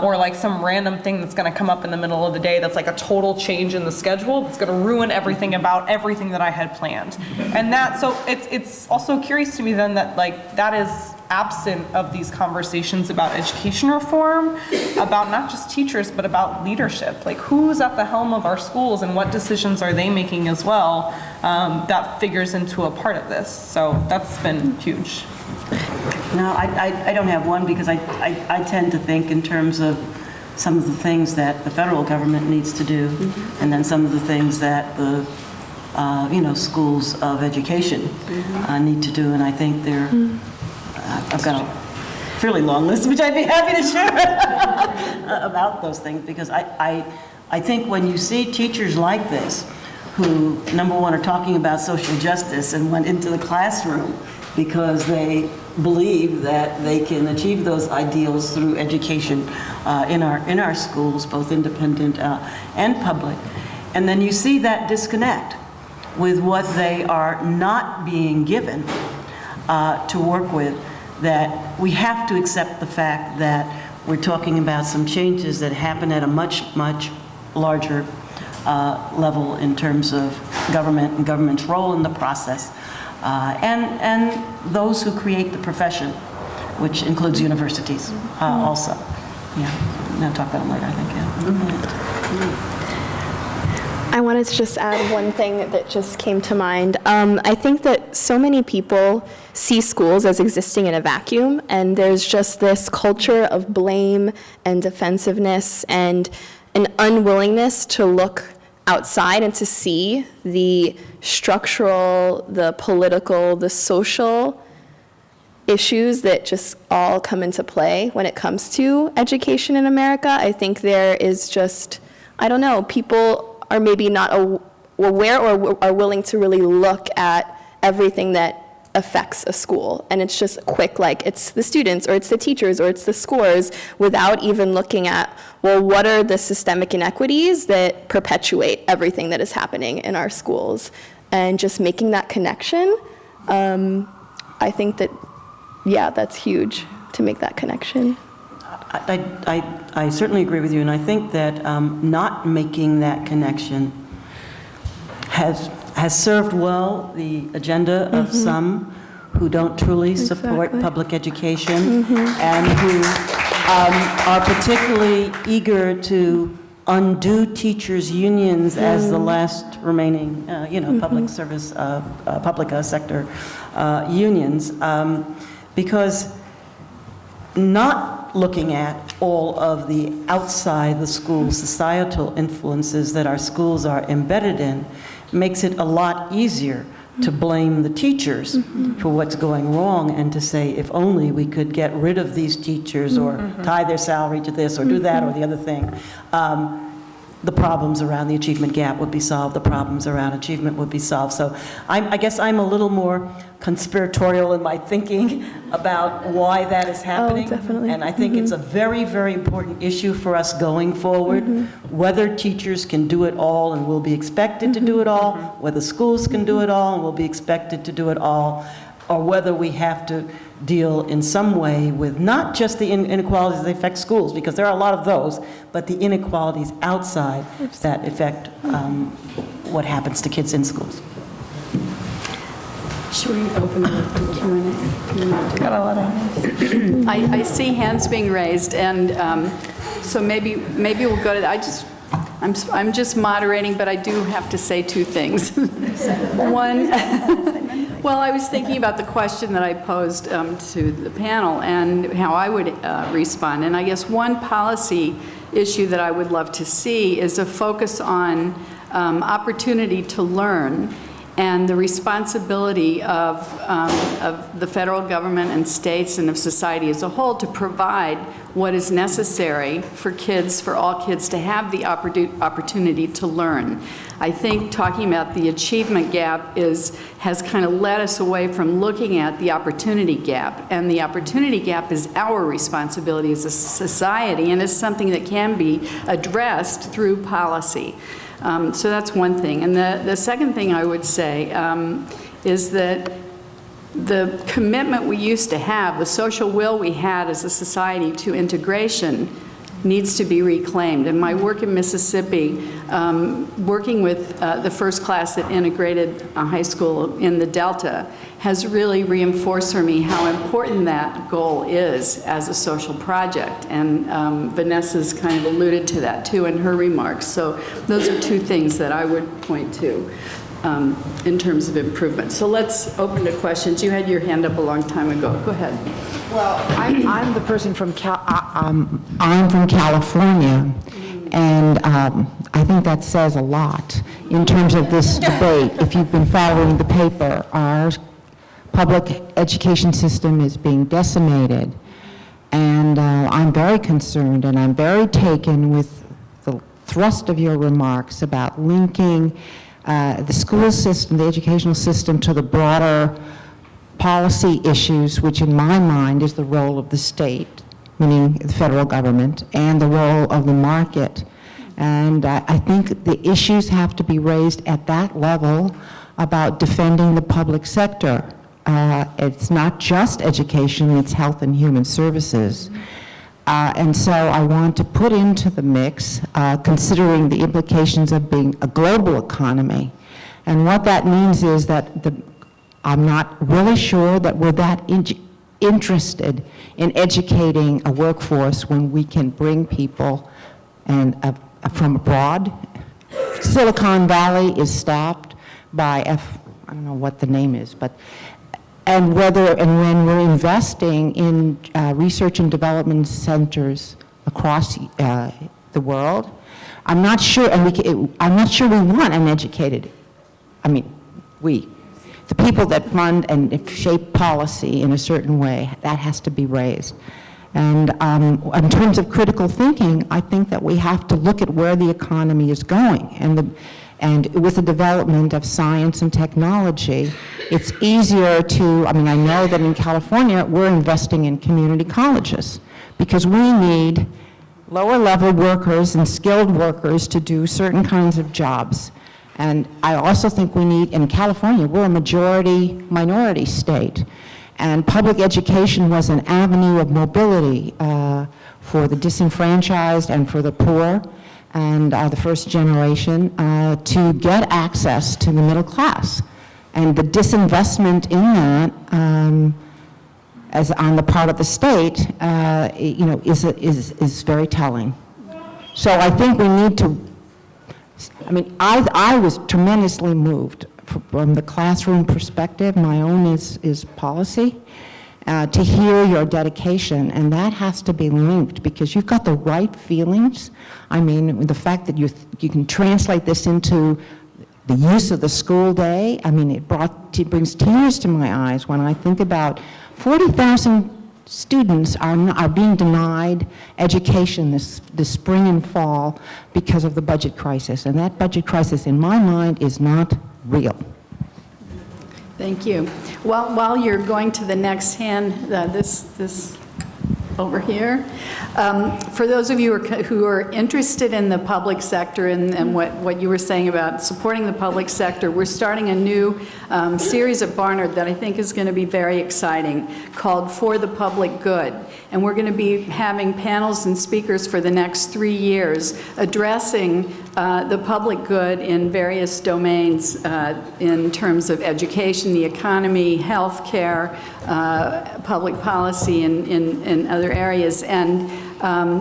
Or like some random thing that's gonna come up in the middle of the day that's like a total change in the schedule that's gonna ruin everything about everything that I had planned. And that, so it's also curious to me then that like, that is absent of these conversations about education reform, about not just teachers, but about leadership. Like, who's at the helm of our schools and what decisions are they making as well, that figures into a part of this. So that's been huge. No, I don't have one because I tend to think in terms of some of the things that the federal government needs to do, and then some of the things that the schools of education need to do. And I think they're I've got a fairly long list, which I'd be happy to share about those things, because I think when you see teachers like this, who, number one, are talking about social justice and went into the classroom because they believe that they can achieve those ideals through education in our schools, both independent and public, and then you see that disconnect with what they are not being given to work with, that we have to accept the fact that we're talking about some changes that happen at a much, much larger level in terms of government and government's role in the process, and those who create the profession, which includes universities also. Yeah, I'll talk about them later, I think, yeah. I wanted to just add one thing that just came to mind. I think that so many people see schools as existing in a vacuum, and there's just this culture of blame and defensiveness and an unwillingness to look outside and to see the structural, the political, the social issues that just all come into play when it comes to education in America. I think there is just, I don't know, people are maybe not aware or are willing to really look at everything that affects a school. And it's just quick, like it's the students or it's the teachers or it's the scores, without even looking at, well, what are the systemic inequities that perpetuate everything that is happening in our schools? And just making that connection, I think that, yeah, that's huge to make that connection. I certainly agree with you, and I think that not making that connection has served well the agenda of some who don't truly support public education and who are particularly eager to undo teachers' unions as the last remaining, public service, public sector unions, because not looking at all of the outside the school societal influences that our schools are embedded in makes it a lot easier to blame the teachers for what's going wrong, and to say, if only we could get rid of these teachers or tie their salary to this or do that or the other thing, the problems around the achievement gap would be solved, the problems around achievement would be solved. So I guess I'm a little more conspiratorial in my thinking about why that is happening. Oh, definitely. And I think it's a very, very important issue for us going forward, whether teachers can do it all and will be expected to do it all, whether schools can do it all and will be expected to do it all, or whether we have to deal in some way with not just the inequalities that affect schools, because there are a lot of those, but the inequalities outside that affect what happens to kids in schools. Should we open it up for Q&A? Got a lot of hands. I see hands being raised, and so maybe we'll go to, I'm just moderating, but I do have to say 2 things. Well, I was thinking about the question that I posed to the panel and how I would respond. And I guess one policy issue that I would love to see is a focus on opportunity to learn and the responsibility of the federal government and states and of society as a whole to provide what is necessary for kids, for all kids, to have the opportunity to learn. I think talking about the achievement gap has kind of led us away from looking at the opportunity gap, and the opportunity gap is our responsibility as a society, and is something that can be addressed through policy. So that's one thing. And the second thing I would say is that the commitment we used to have, the social will we had as a society to integration, needs to be reclaimed. And my work in Mississippi, working with the first class that integrated a high school in the Delta, has really reinforced for me how important that goal is as a social project. And Vanessa's kind of alluded to that too in her remarks. So those are two things that I would point to in terms of improvement. So let's open to questions. You had your hand up a long time ago. Go ahead. Well, I'm the person from I'm from California, and I think that says a lot in terms of this debate. If you've been following the paper, our public education system is being decimated, and I'm very concerned, and I'm very taken with the thrust of your remarks about linking the school system, the educational system, to the broader policy issues, which in my mind is the role of the state, meaning the federal government, and the role of the market. And I think the issues have to be raised at that level about defending the public sector. It's not just education, it's health and human services. And so I want to put into the mix, considering the implications of being a global economy. And what that means is that I'm not really sure that we're that interested in educating a workforce when we can bring people and from abroad. Silicon Valley is staffed by I don't know what the name is, but and when we're investing in research and development centers across the world, I'm not sure, I'm not sure we want an educated. I mean, the people that fund and shape policy in a certain way, that has to be raised. And in terms of critical thinking, I think that we have to look at where the economy is going. And with the development of science and technology, it's easier to, I know that in California, we're investing in community colleges because we need lower level workers and skilled workers to do certain kinds of jobs. And I also think we need, in California, we're a majority-minority state. And public education was an avenue of mobility for the disenfranchised and for the poor and the first generation to get access to the middle class. And the disinvestment in that, as on the part of the state, is very telling. So I think we need to, I was tremendously moved from the classroom perspective. My own is policy, to hear your dedication, and that has to be linked because you've got the right feelings. The fact that you can translate this into the use of the school day, it brings tears to my eyes when I think about 40,000 students are being denied education this spring and fall because of the budget crisis, and that budget crisis, in my mind, is not real. Thank you. Well, while you're going to the next hand, this over here, for those of you who are interested in the public sector and what you were saying about supporting the public sector, we're starting a new series at Barnard that I think is going to be very exciting, called For the Public Good. And we're going to be having panels and speakers for the next 3 years addressing the public good in various domains in terms of education, the economy, healthcare, public policy, and other areas. And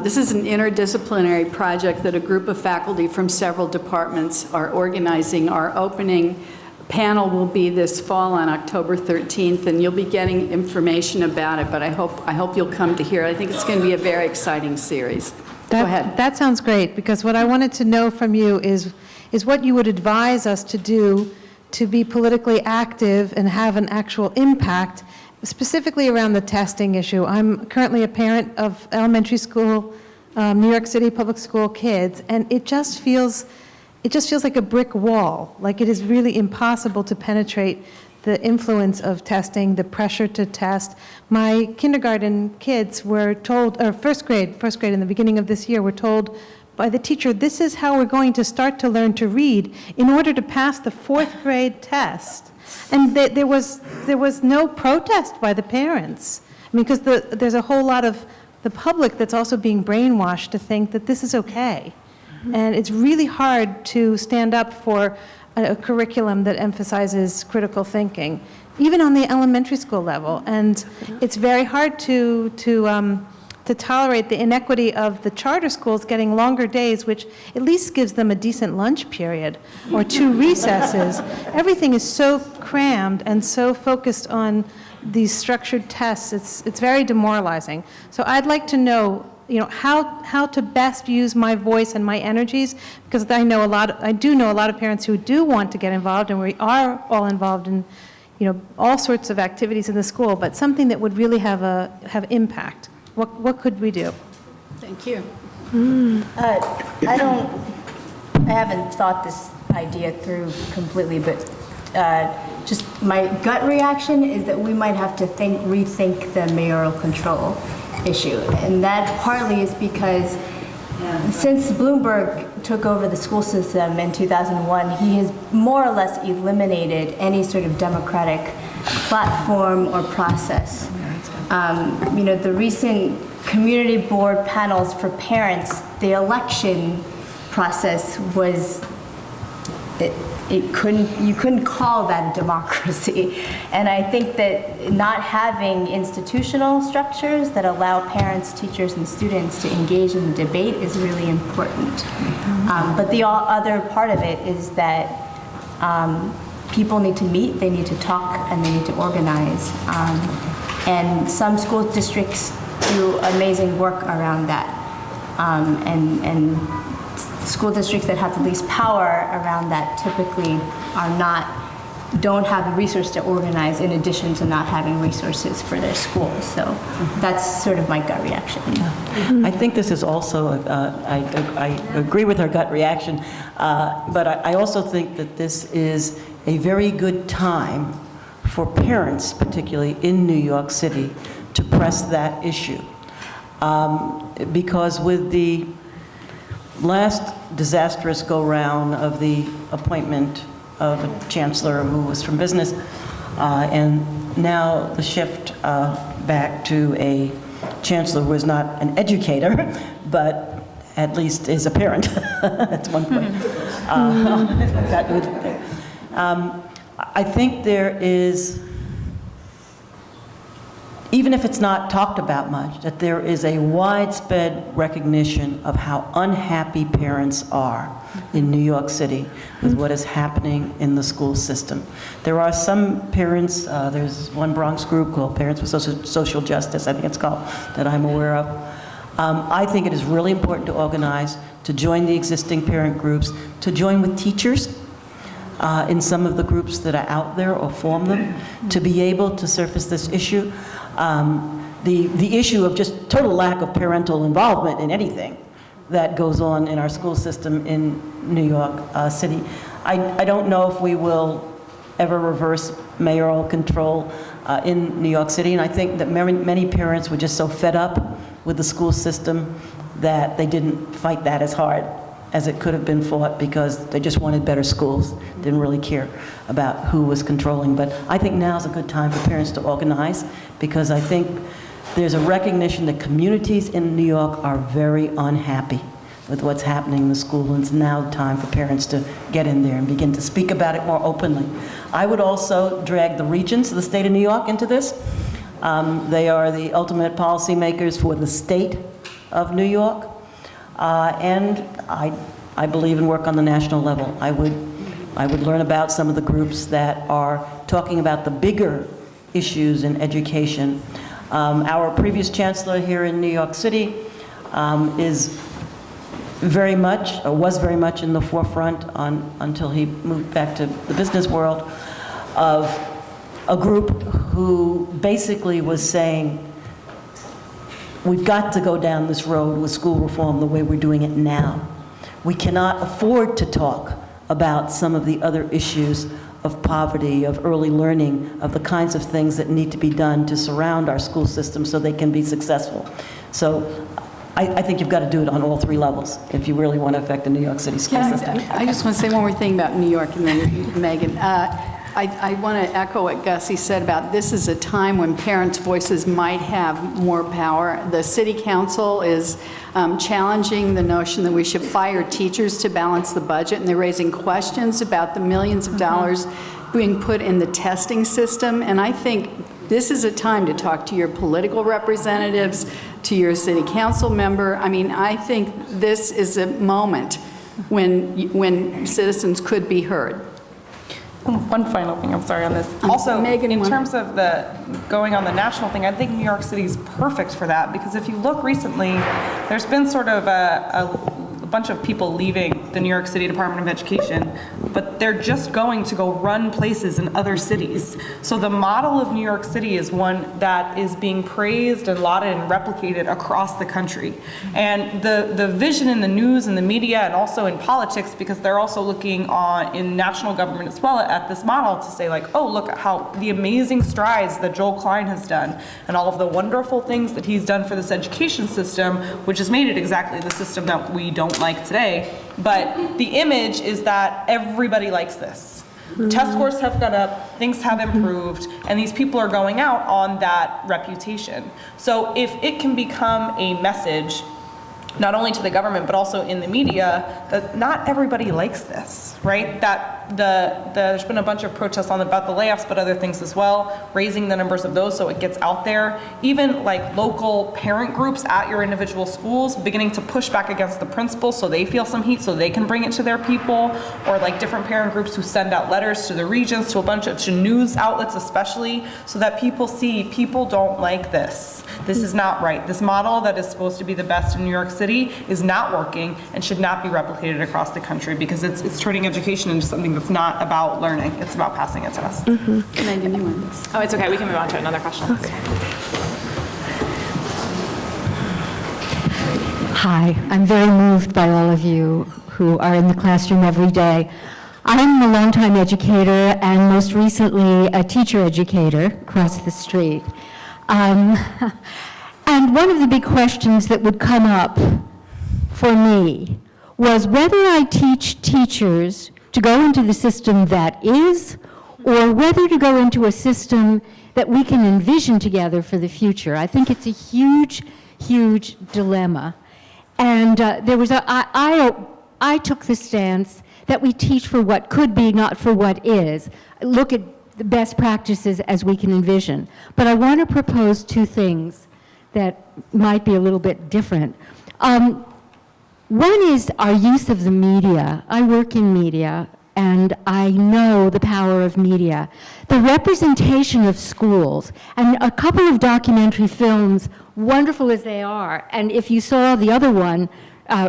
this is an interdisciplinary project that a group of faculty from several departments are organizing. Our opening panel will be this fall on October 13th, and you'll be getting information about it, but I hope you'll come to hear it. I think it's going to be a very exciting series. Go ahead. That sounds great, because what I wanted to know from you is what you would advise us to do to be politically active and have an actual impact, specifically around the testing issue. I'm currently a parent of elementary school, New York City public school kids, and it just feels like a brick wall, like it is really impossible to penetrate the influence of testing, the pressure to test. My kindergarten kids were told, or first grade in the beginning of this year, were told by the teacher, this is how we're going to start to learn to read in order to pass the 4th grade test. And there was no protest by the parents. I mean, because there's a whole lot of the public that's also being brainwashed to think that this is okay. And it's really hard to stand up for a curriculum that emphasizes critical thinking, even on the elementary school level. And it's very hard to tolerate the inequity of the charter schools getting longer days, which at least gives them a decent lunch period or 2 recesses. Everything is so crammed and so focused on these structured tests. It's very demoralizing. So I'd like to know, how to best use my voice and my energies, because I do know a lot of parents who do want to get involved, and we are all involved in, all sorts of activities in the school, but something that would really have impact. What could we do? Thank you. I haven't thought this idea through completely, but just my gut reaction is that we might have to rethink the mayoral control issue. And that partly is because since Bloomberg took over the school system in 2001, he has more or less eliminated any sort of democratic platform or process. The recent community board panels for parents, the election process was, you couldn't call that a democracy. And I think that not having institutional structures that allow parents, teachers, and students to engage in the debate is really important. But the other part of it is that people need to meet, they need to talk, and they need to organize. And some school districts do amazing work around that. And school districts that have the least power around that typically don't have the resource to organize, in addition to not having resources for their schools. So that's sort of my gut reaction. I think this is also, I agree with her gut reaction, but I also think that this is a very good time for parents, particularly in New York City, to press that issue. Because with the last disastrous go-round of the appointment of a chancellor who was from business, and now the shift back to a chancellor who is not an educator, but at least is a parent. That's one point. I think there is, even if it's not talked about much, that there is a widespread recognition of how unhappy parents are in New York City with what is happening in the school system. There are some parents, there's one Bronx group called Parents for Social Justice, I think it's called, that I'm aware of. I think it is really important to organize, to join the existing parent groups, to join with teachers in some of the groups that are out there, or form them, to be able to surface this issue. The issue of just total lack of parental involvement in anything that goes on in our school system in New York City. I don't know if we will ever reverse mayoral control in New York City, and I think that many parents were just so fed up with the school system that they didn't fight that as hard as it could have been fought, because they just wanted better schools, didn't really care about who was controlling. But I think now's a good time for parents to organize, because I think there's a recognition that communities in New York are very unhappy with what's happening in the school, and it's now time for parents to get in there and begin to speak about it more openly. I would also drag the regents of the state of New York into this. They are the ultimate policymakers for the state of New York. And I believe in work on the national level. I would I would learn about some of the groups that are talking about the bigger issues in education. Our previous chancellor here in New York City is very much, or was very much in the forefront until he moved back to the business world, of a group who basically was saying, we've got to go down this road with school reform the way we're doing it now. We cannot afford to talk about some of the other issues of poverty, of early learning, of the kinds of things that need to be done to surround our school system so they can be successful. So I think you've got to do it on all three levels if you really want to affect the New York City school system. I just want to say one more thing about New York and then Megan. I want to echo what Gussie said about this is a time when parents' voices might have more power. The city council is challenging the notion that we should fire teachers to balance the budget, and they're raising questions about the millions of dollars being put in the testing system. And I think this is a time to talk to your political representatives, to your city council member. I mean, I think this is a moment when citizens could be heard. One final thing, I'm sorry, on this. Also, Megan, in terms of the going on the national thing, I think New York City is perfect for that, because if you look recently, there's been sort of a bunch of people leaving the New York City Department of Education, but they're just going to go run places in other cities. So the model of New York City is one that is being praised and lauded and replicated across the country. And the vision in the news and the media and also in politics, because they're also looking on in national government as well at this model to say like, oh, look at how the amazing strides that Joel Klein has done and all of the wonderful things that he's done for this education system, which has made it exactly the system that we don't like today. But the image is that everybody likes this. Test scores have gone up, things have improved, and these people are going out on that reputation. So if it can become a message, not only to the government, but also in the media, that not everybody likes this, right? That there's been a bunch of protests about the layoffs, but other things as well, raising the numbers of those so it gets out there. Even like local parent groups at your individual schools beginning to push back against the principals so they feel some heat so they can bring it to their people, or like different parent groups who send out letters to the regions, to a bunch of news outlets especially, so that people see people don't like this. This is not right. This model that is supposed to be the best in New York City is not working and should not be replicated across the country, because it's turning education into something that's not about learning. It's about passing a test. Megan, you want this? Oh, it's okay. We can move on to another question. Okay. Hi, I'm very moved by all of you who are in the classroom every day. I'm a longtime educator and most recently a teacher educator across the street. And one of the big questions that would come up for me was whether I teach teachers to go into the system that is, or whether to go into a system that we can envision together for the future. I think it's a huge, huge dilemma. And I took the stance that we teach for what could be, not for what is. Look at the best practices as we can envision. But I want to propose two things that might be a little bit different. One is our use of the media. I work in media, and I know the power of media. The representation of schools, and a couple of documentary films, wonderful as they are, and if you saw the other one,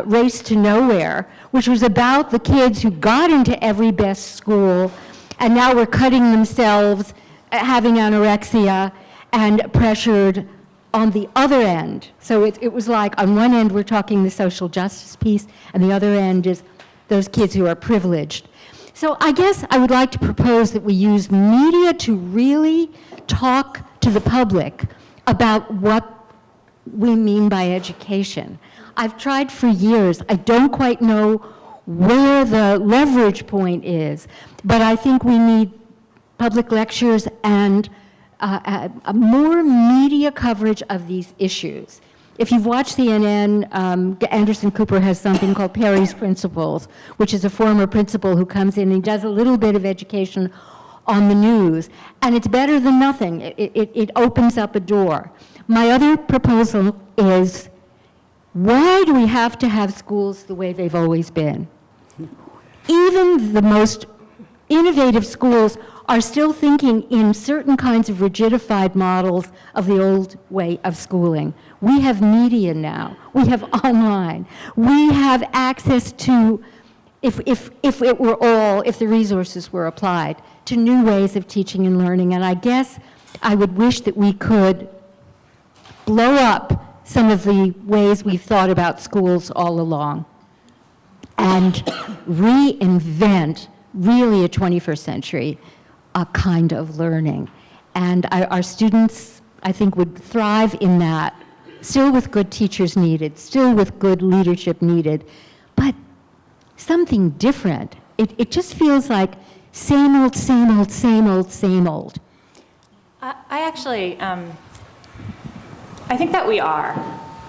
Race to Nowhere, which was about the kids who got into every best school, and now were cutting themselves, having anorexia, and pressured on the other end. So it was like, on one end we're talking the social justice piece, and the other end is those kids who are privileged. So I guess I would like to propose that we use media to really talk to the public about what we mean by education. I've tried for years. I don't quite know where the leverage point is, but I think we need public lectures and a more media coverage of these issues. If you've watched CNN, Anderson Cooper has something called Perry's Principles, which is a former principal who comes in and does a little bit of education on the news, and it's better than nothing. It opens up a door. My other proposal is, why do we have to have schools the way they've always been? Even the most innovative schools are still thinking in certain kinds of rigidified models of the old way of schooling. We have media now. We have online. We have access to, if the resources were applied, to new ways of teaching and learning. And I guess I would wish that we could blow up some of the ways we've thought about schools all along and reinvent really a 21st century kind of learning. And our students, I think, would thrive in that, still with good teachers needed, still with good leadership needed, but something different. It just feels like same old, same old, same old, same old. I actually, I think that we are.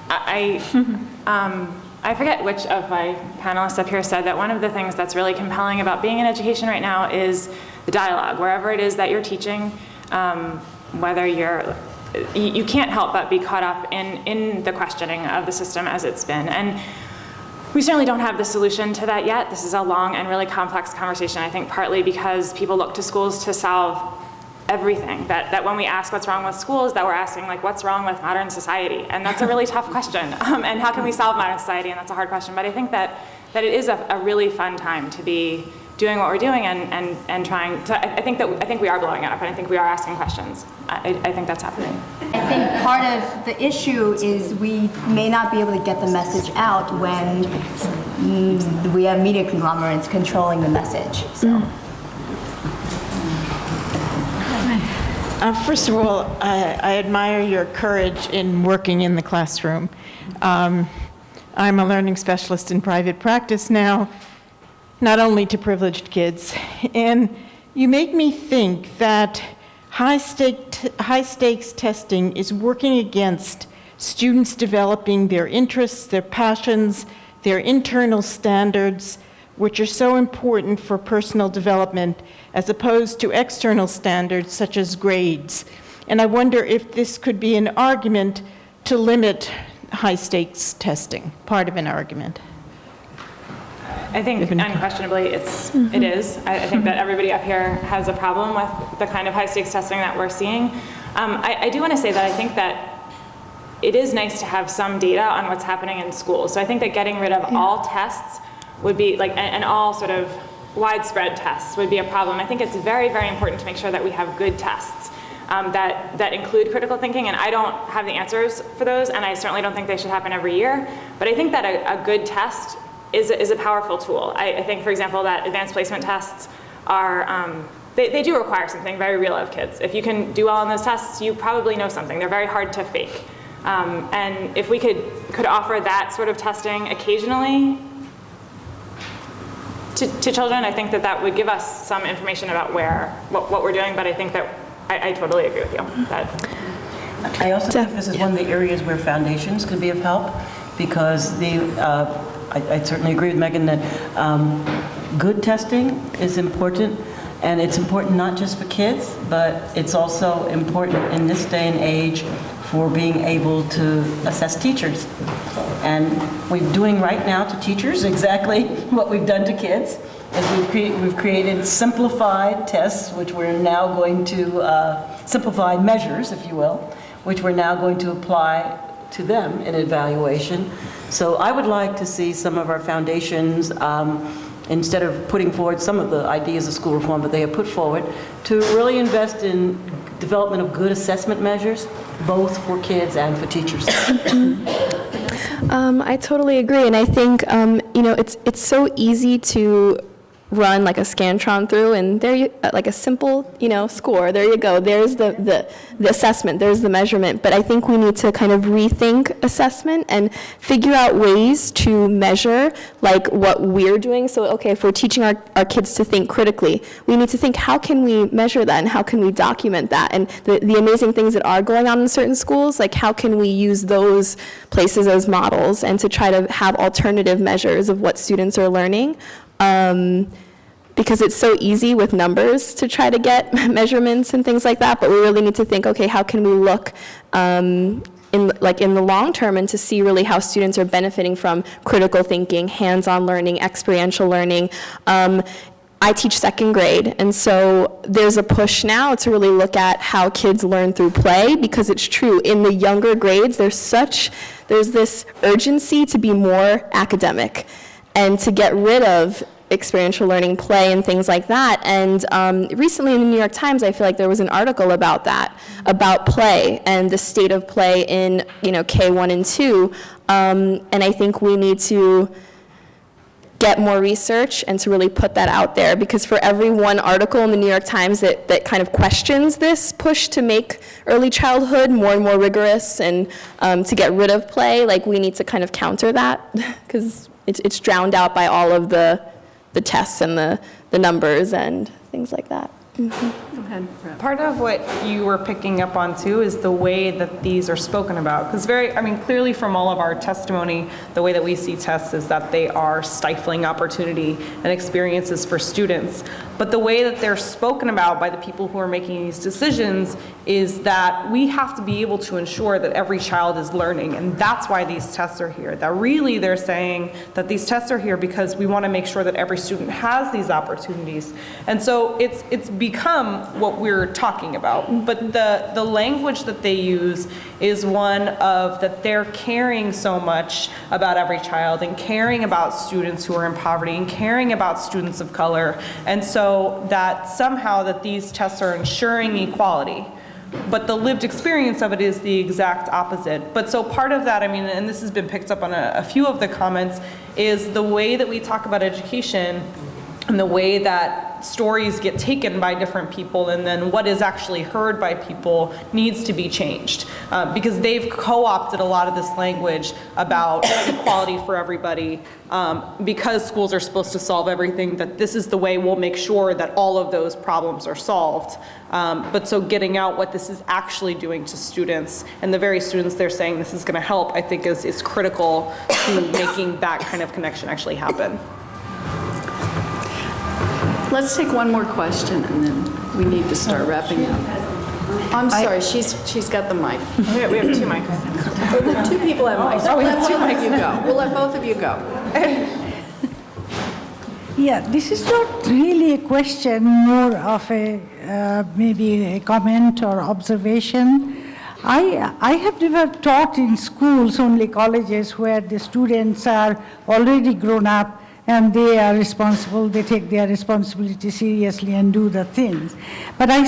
I forget which of my panelists up here said that one of the things that's really compelling about being in education right now is the dialogue. Wherever it is that you're teaching, whether you can't help but be caught up in the questioning of the system as it's been. And we certainly don't have the solution to that yet. This is a long and really complex conversation, I think partly because people look to schools to solve everything. That when we ask what's wrong with schools, that we're asking like what's wrong with modern society? And that's a really tough question. And how can we solve modern society? And that's a hard question. But I think that it is a really fun time to be doing what we're doing and trying to, I think we are blowing it up, and I think we are asking questions. I think that's happening. I think part of the issue is we may not be able to get the message out when we have media conglomerates controlling the message. So. First of all, I admire your courage in working in the classroom. I'm a learning specialist in private practice now, not only to privileged kids. And you make me think that high stakes testing is working against students developing their interests, their passions, their internal standards, which are so important for personal development, as opposed to external standards such as grades. And I wonder if this could be an argument to limit high-stakes testing, part of an argument. I think unquestionably it is. I think that everybody up here has a problem with the kind of high-stakes testing that we're seeing. I do want to say that I think that it is nice to have some data on what's happening in schools. So I think that getting rid of all tests would be like, and all sort of widespread tests would be a problem. I think it's very, very important to make sure that we have good tests that include critical thinking, and I don't have the answers for those, and I certainly don't think they should happen every year, but I think that a good test is a powerful tool. I think, for example, that advanced placement tests are, they do require something very real of kids. If you can do well on those tests, you probably know something. They're very hard to fake. And if we could offer that sort of testing occasionally to children, I think that would give us some information about what we're doing, but I think that I totally agree with you. I also think this is one of the areas where foundations could be of help, because I certainly agree with Megan that good testing is important, and it's important not just for kids, but it's also important in this day and age for being able to assess teachers. And we're doing right now to teachers exactly what we've done to kids, is we've created simplified tests, which we're now going to, simplified measures, if you will, which we're now going to apply to them in evaluation. So I would like to see some of our foundations, instead of putting forward some of the ideas of school reform that they have put forward, to really invest in development of good assessment measures, both for kids and for teachers. I totally agree, and I think it's so easy to run like a Scantron through, and there you like a simple score. There you go. There's the assessment. There's the measurement. But I think we need to kind of rethink assessment and figure out ways to measure like what we're doing. So okay, if we're teaching our kids to think critically, we need to think, how can we measure that and how can we document that? And the amazing things that are going on in certain schools, like how can we use those places as models and to try to have alternative measures of what students are learning. Because it's so easy with numbers to try to get measurements and things like that, but we really need to think, okay, how can we look in the long term and to see really how students are benefiting from critical thinking, hands-on learning, experiential learning. I teach second grade, and so there's a push now to really look at how kids learn through play, because it's true, in the younger grades, there's this urgency to be more academic and to get rid of experiential learning, play, and things like that. And recently in the New York Times, I feel like there was an article about that, about play and the state of play in, K1 and 2. And I think we need to get more research and to really put that out there, because for every one article in the New York Times that kind of questions this push to make early childhood more and more rigorous and to get rid of play, like, we need to kind of counter that, because it's drowned out by all of the tests and the numbers and things like that. Go ahead, Brett. Part of what you were picking up on too is the way that these are spoken about. Because clearly from all of our testimony, the way that we see tests is that they are stifling opportunity and experiences for students. But the way that they're spoken about by the people who are making these decisions is that we have to be able to ensure that every child is learning. And that's why these tests are here. That really they're saying that these tests are here because we want to make sure that every student has these opportunities. And so it's become what we're talking about. But the language that they use is one of that they're caring so much about every child and caring about students who are in poverty and caring about students of color. And so that somehow that these tests are ensuring equality. But the lived experience of it is the exact opposite. But so part of that, and this has been picked up on a few of the comments, is the way that we talk about education and the way that stories get taken by different people and then what is actually heard by people needs to be changed. Because they've co-opted a lot of this language about equality for everybody, because schools are supposed to solve everything, that this is the way we'll make sure that all of those problems are solved. But so getting out what this is actually doing to students, and the very students they're saying this is going to help, I think is critical to making that kind of connection actually happen. Let's take one more question, and then we need to start wrapping up. I'm sorry, she's got the mic. We have two mics. Two people have mics. Oh, we have two mics. You go. We'll let both of you go. Yeah, this is not really a question, more of a maybe a comment or observation. I have never taught in schools, only colleges, where the students are already grown up and they are responsible, they take their responsibility seriously and do the things. But I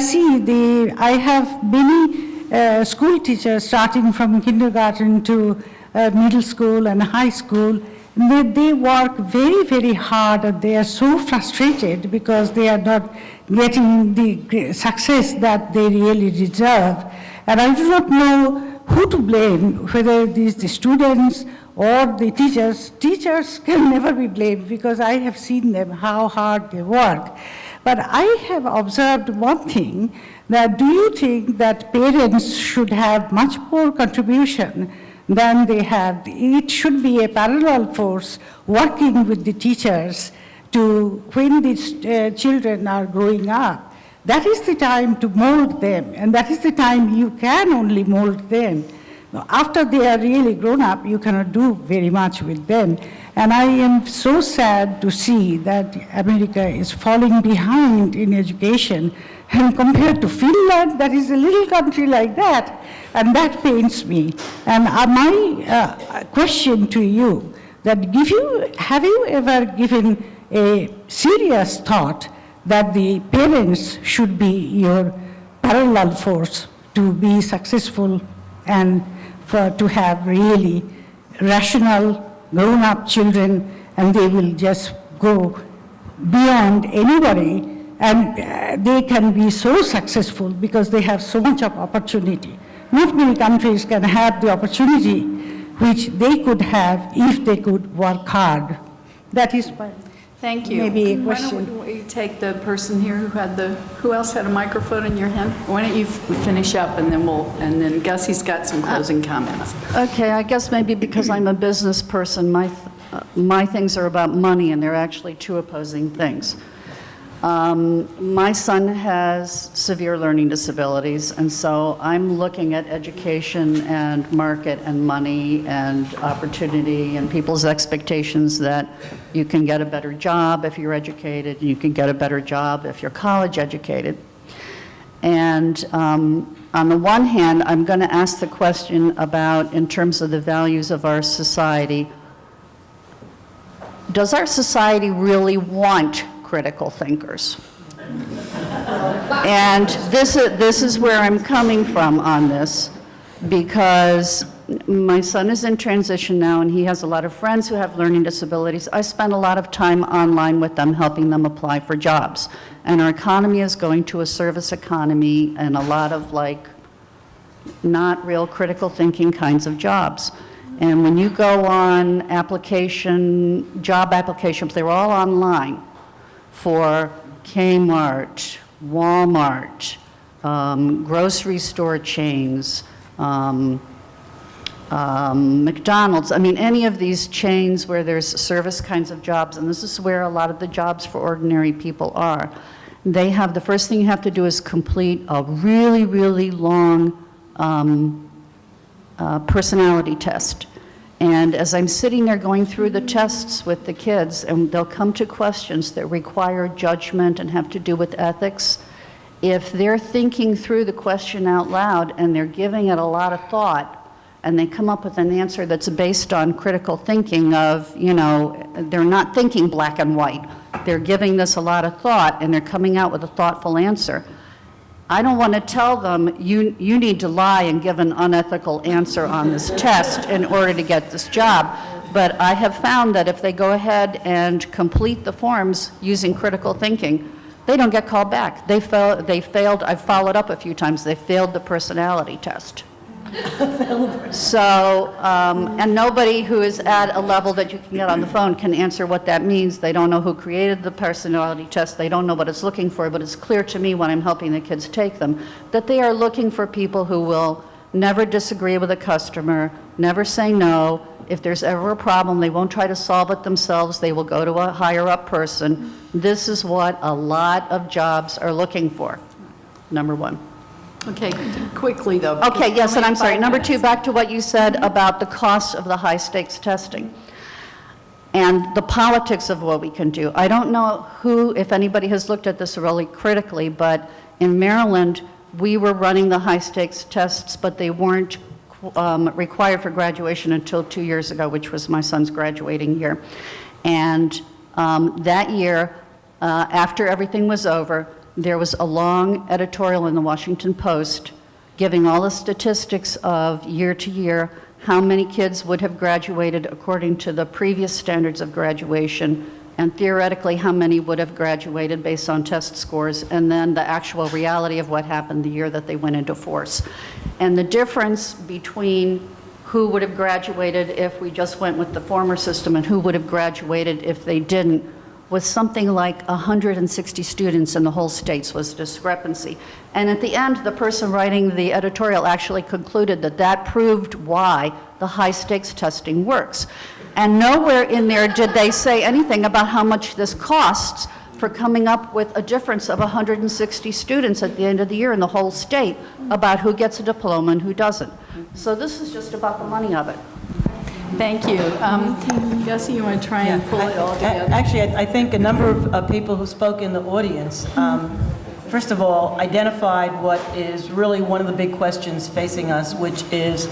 I have many school teachers starting from kindergarten to middle school and high school. They work very, very hard, and they are so frustrated because they are not getting the success that they really deserve. And I do not know who to blame, whether it is the students or the teachers. Teachers can never be blamed because I have seen them, how hard they work. But I have observed one thing, that do you think that parents should have much more contribution than they have? It should be a parallel force working with the teachers to, when these children are growing up, that is the time to mold them, and that is the time you can only mold them. After they are really grown up, you cannot do very much with them. And I am so sad to see that America is falling behind in education, and compared to Finland, that is a little country like that, and that pains me. And my question to you, that have you ever given a serious thought that the parents should be your parallel force to be successful and to have really rational, grown-up children, and they will just go beyond anybody, and they can be so successful because they have so much of opportunity. Not many countries can have the opportunity which they could have if they could work hard. That is my Thank you. maybe a Why question. don't we take the person here who else had a microphone in your hand? Why don't you finish up, and then Gussie's got some closing comments. Okay, I guess maybe because I'm a business person, my things are about money, and they're actually two opposing things. My son has severe learning disabilities, and so I'm looking at education and market and money and opportunity and people's expectations that you can get a better job if you're educated, and you can get a better job if you're college educated. And on the one hand, I'm going to ask the question about, in terms of the values of our society, does our society really want critical thinkers? And this is where I'm coming from on this, because my son is in transition now and he has a lot of friends who have learning disabilities. I spend a lot of time online with them, helping them apply for jobs. And our economy is going to a service economy and a lot of not real critical thinking kinds of jobs. And when you go on job applications, they're all online for Kmart, Walmart, grocery store chains, McDonald's. I mean, any of these chains where there's service kinds of jobs, and this is where a lot of the jobs for ordinary people are. They have, the first thing you have to do is complete a really, really long personality test. And as I'm sitting there going through the tests with the kids, and they'll come to questions that require judgment and have to do with ethics, if they're thinking through the question out loud and they're giving it a lot of thought, and they come up with an answer that's based on critical thinking of, they're not thinking black and white. They're giving this a lot of thought, and they're coming out with a thoughtful answer. I don't want to tell them, you need to lie and give an unethical answer on this test in order to get this job. But I have found that if they go ahead and complete the forms using critical thinking, they don't get called back. They failed, I've followed up a few times, they failed the personality test. So, and nobody who is at a level that you can get on the phone can answer what that means. They don't know who created the personality test. They don't know what it's looking for, but it's clear to me when I'm helping the kids take them that they are looking for people who will never disagree with a customer, never say no. If there's ever a problem, they won't try to solve it themselves. They will go to a higher up person. This is what a lot of jobs are looking for, number one. Okay, quickly though. Okay, yes, and I'm sorry. Number two, back to what you said about the cost of the high-stakes testing and the politics of what we can do. I don't know if anybody has looked at this really critically, but in Maryland, we were running the high-stakes tests, but they weren't required for graduation until 2 years ago, which was my son's graduating year. And that year, after everything was over, there was a long editorial in the Washington Post giving all the statistics of year to year, how many kids would have graduated according to the previous standards of graduation, and theoretically how many would have graduated based on test scores, and then the actual reality of what happened the year that they went into force. And the difference between who would have graduated if we just went with the former system and who would have graduated if they didn't was something like 160 students in the whole states was discrepancy. And at the end, the person writing the editorial actually concluded that that proved why the high-stakes testing works. And nowhere in there did they say anything about how much this costs for coming up with a difference of 160 students at the end of the year in the whole state about who gets a diploma and who doesn't. So this is just about the money of it. Thank you. Jesse, you want to try and pull it all together? Actually, I think a number of people who spoke in the audience, first of all, identified what is really one of the big questions facing us, which is,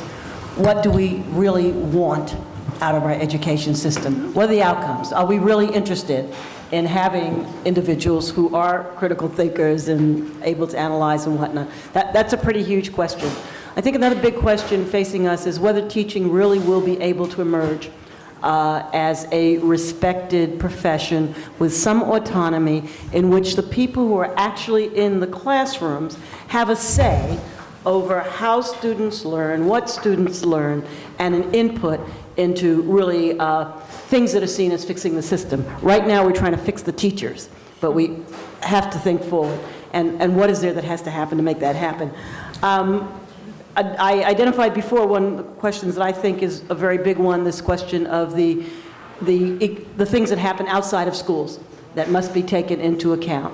what do we really want out of our education system? What are the outcomes? Are we really interested in having individuals who are critical thinkers and able to analyze and whatnot? That's a pretty huge question. I think another big question facing us is whether teaching really will be able to emerge as a respected profession with some autonomy in which the people who are actually in the classrooms have a say over how students learn, what students learn, and an input into really things that are seen as fixing the system. Right now we're trying to fix the teachers, but we have to think forward. And what is there that has to happen to make that happen? I identified before one of the questions that I think is a very big one, this question of the things that happen outside of schools. that must be taken into account.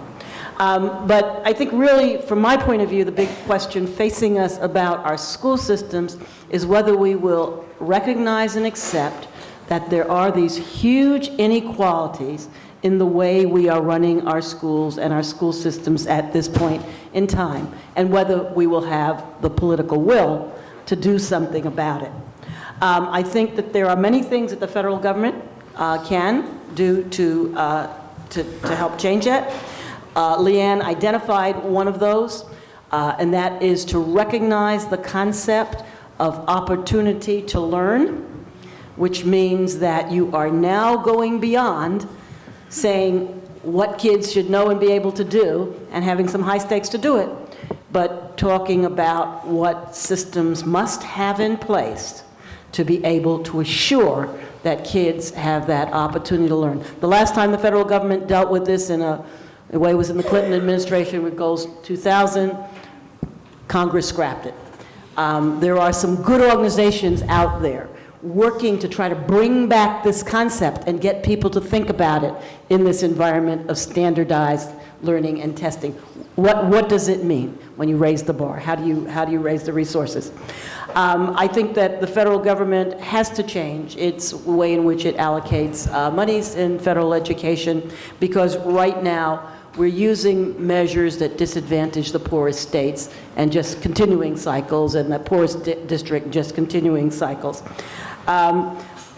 But I think really, from my point of view, the big question facing us about our school systems is whether we will recognize and accept that there are these huge inequalities in the way we are running our schools and our school systems at this point in time, and whether we will have the political will to do something about it. I think that there are many things that the federal government can do to help change that. Leanne identified one of those, and that is to recognize the concept of opportunity to learn, which means that you are now going beyond saying what kids should know and be able to do and having some high stakes to do it, but talking about what systems must have in place to be able to assure that kids have that opportunity to learn. The last time the federal government dealt with this in a way was in the Clinton administration with Goals 2000. Congress scrapped it. There are some good organizations out there working to try to bring back this concept and get people to think about it in this environment of standardized learning and testing. What does it mean when you raise the bar? How do you raise the resources? I think that the federal government has to change its way in which it allocates monies in federal education, because right now we're using measures that disadvantage the poorest states and just continuing cycles, and the poorest district just continuing cycles.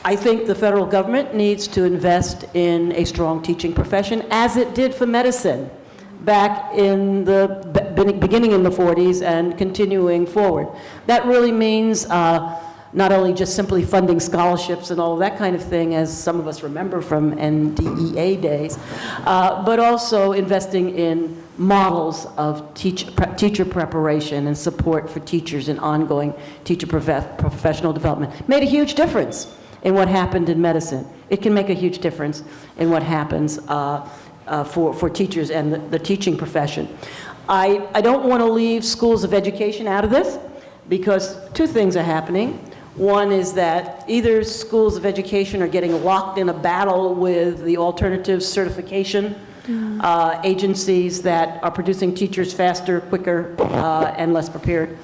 I think the federal government needs to invest in a strong teaching profession, as it did for medicine back in the beginning in the 40s and continuing forward. That really means not only just simply funding scholarships and all of that kind of thing, as some of us remember from NDEA days, but also investing in models of teacher preparation and support for teachers and ongoing teacher professional development. Made a huge difference in what happened in medicine. It can make a huge difference in what happens for teachers and the teaching profession. I don't want to leave schools of education out of this, because two things are happening. One is that either schools of education are getting locked in a battle with the alternative certification agencies that are producing teachers faster, quicker, and less prepared.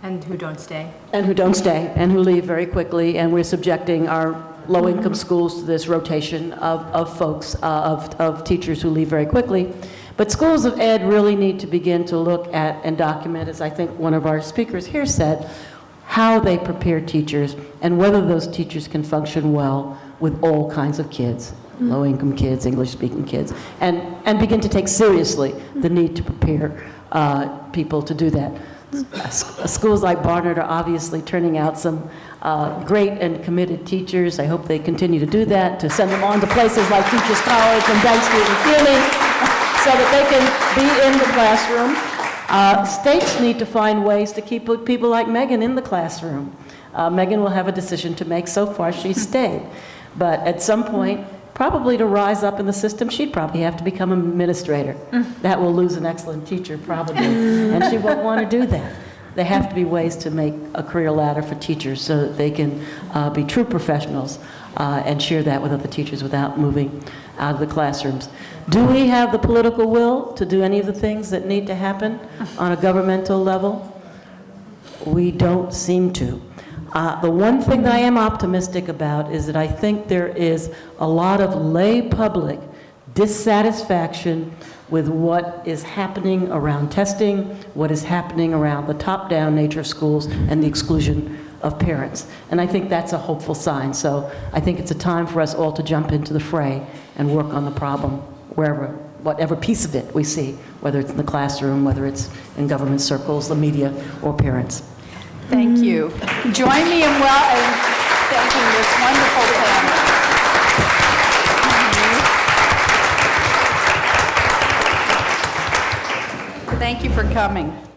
And who don't stay. And who don't stay, and who leave very quickly, and we're subjecting our low-income schools to this rotation of folks, of teachers who leave very quickly. But schools of ed really need to begin to look at and document, as I think one of our speakers here said, how they prepare teachers and whether those teachers can function well with all kinds of kids, low-income kids, English-speaking kids, and begin to take seriously the need to prepare people to do that. Schools like Barnard are obviously turning out some great and committed teachers. I hope they continue to do that, to send them on to places like Teachers College and Bank Street and CUNY so that they can be in the classroom. States need to find ways to keep people like Megan in the classroom. Megan will have a decision to make. So far, she's stayed. But at some point, probably to rise up in the system, she'd probably have to become an administrator. That will lose an excellent teacher, probably. And she won't want to do that. There have to be ways to make a career ladder for teachers so that they can be true professionals and share that with other teachers without moving out of the classrooms. Do we have the political will to do any of the things that need to happen on a governmental level? We don't seem to. The one thing that I am optimistic about is that I think there is a lot of lay public dissatisfaction with what is happening around testing, what is happening around the top-down nature of schools, and the exclusion of parents. And I think that's a hopeful sign. So I think it's a time for us all to jump into the fray and work on the problem wherever, whatever piece of it we see, whether it's in the classroom, whether it's in government circles, the media, or parents. Thank you. Join me in thanking this wonderful panel. Thank you for coming.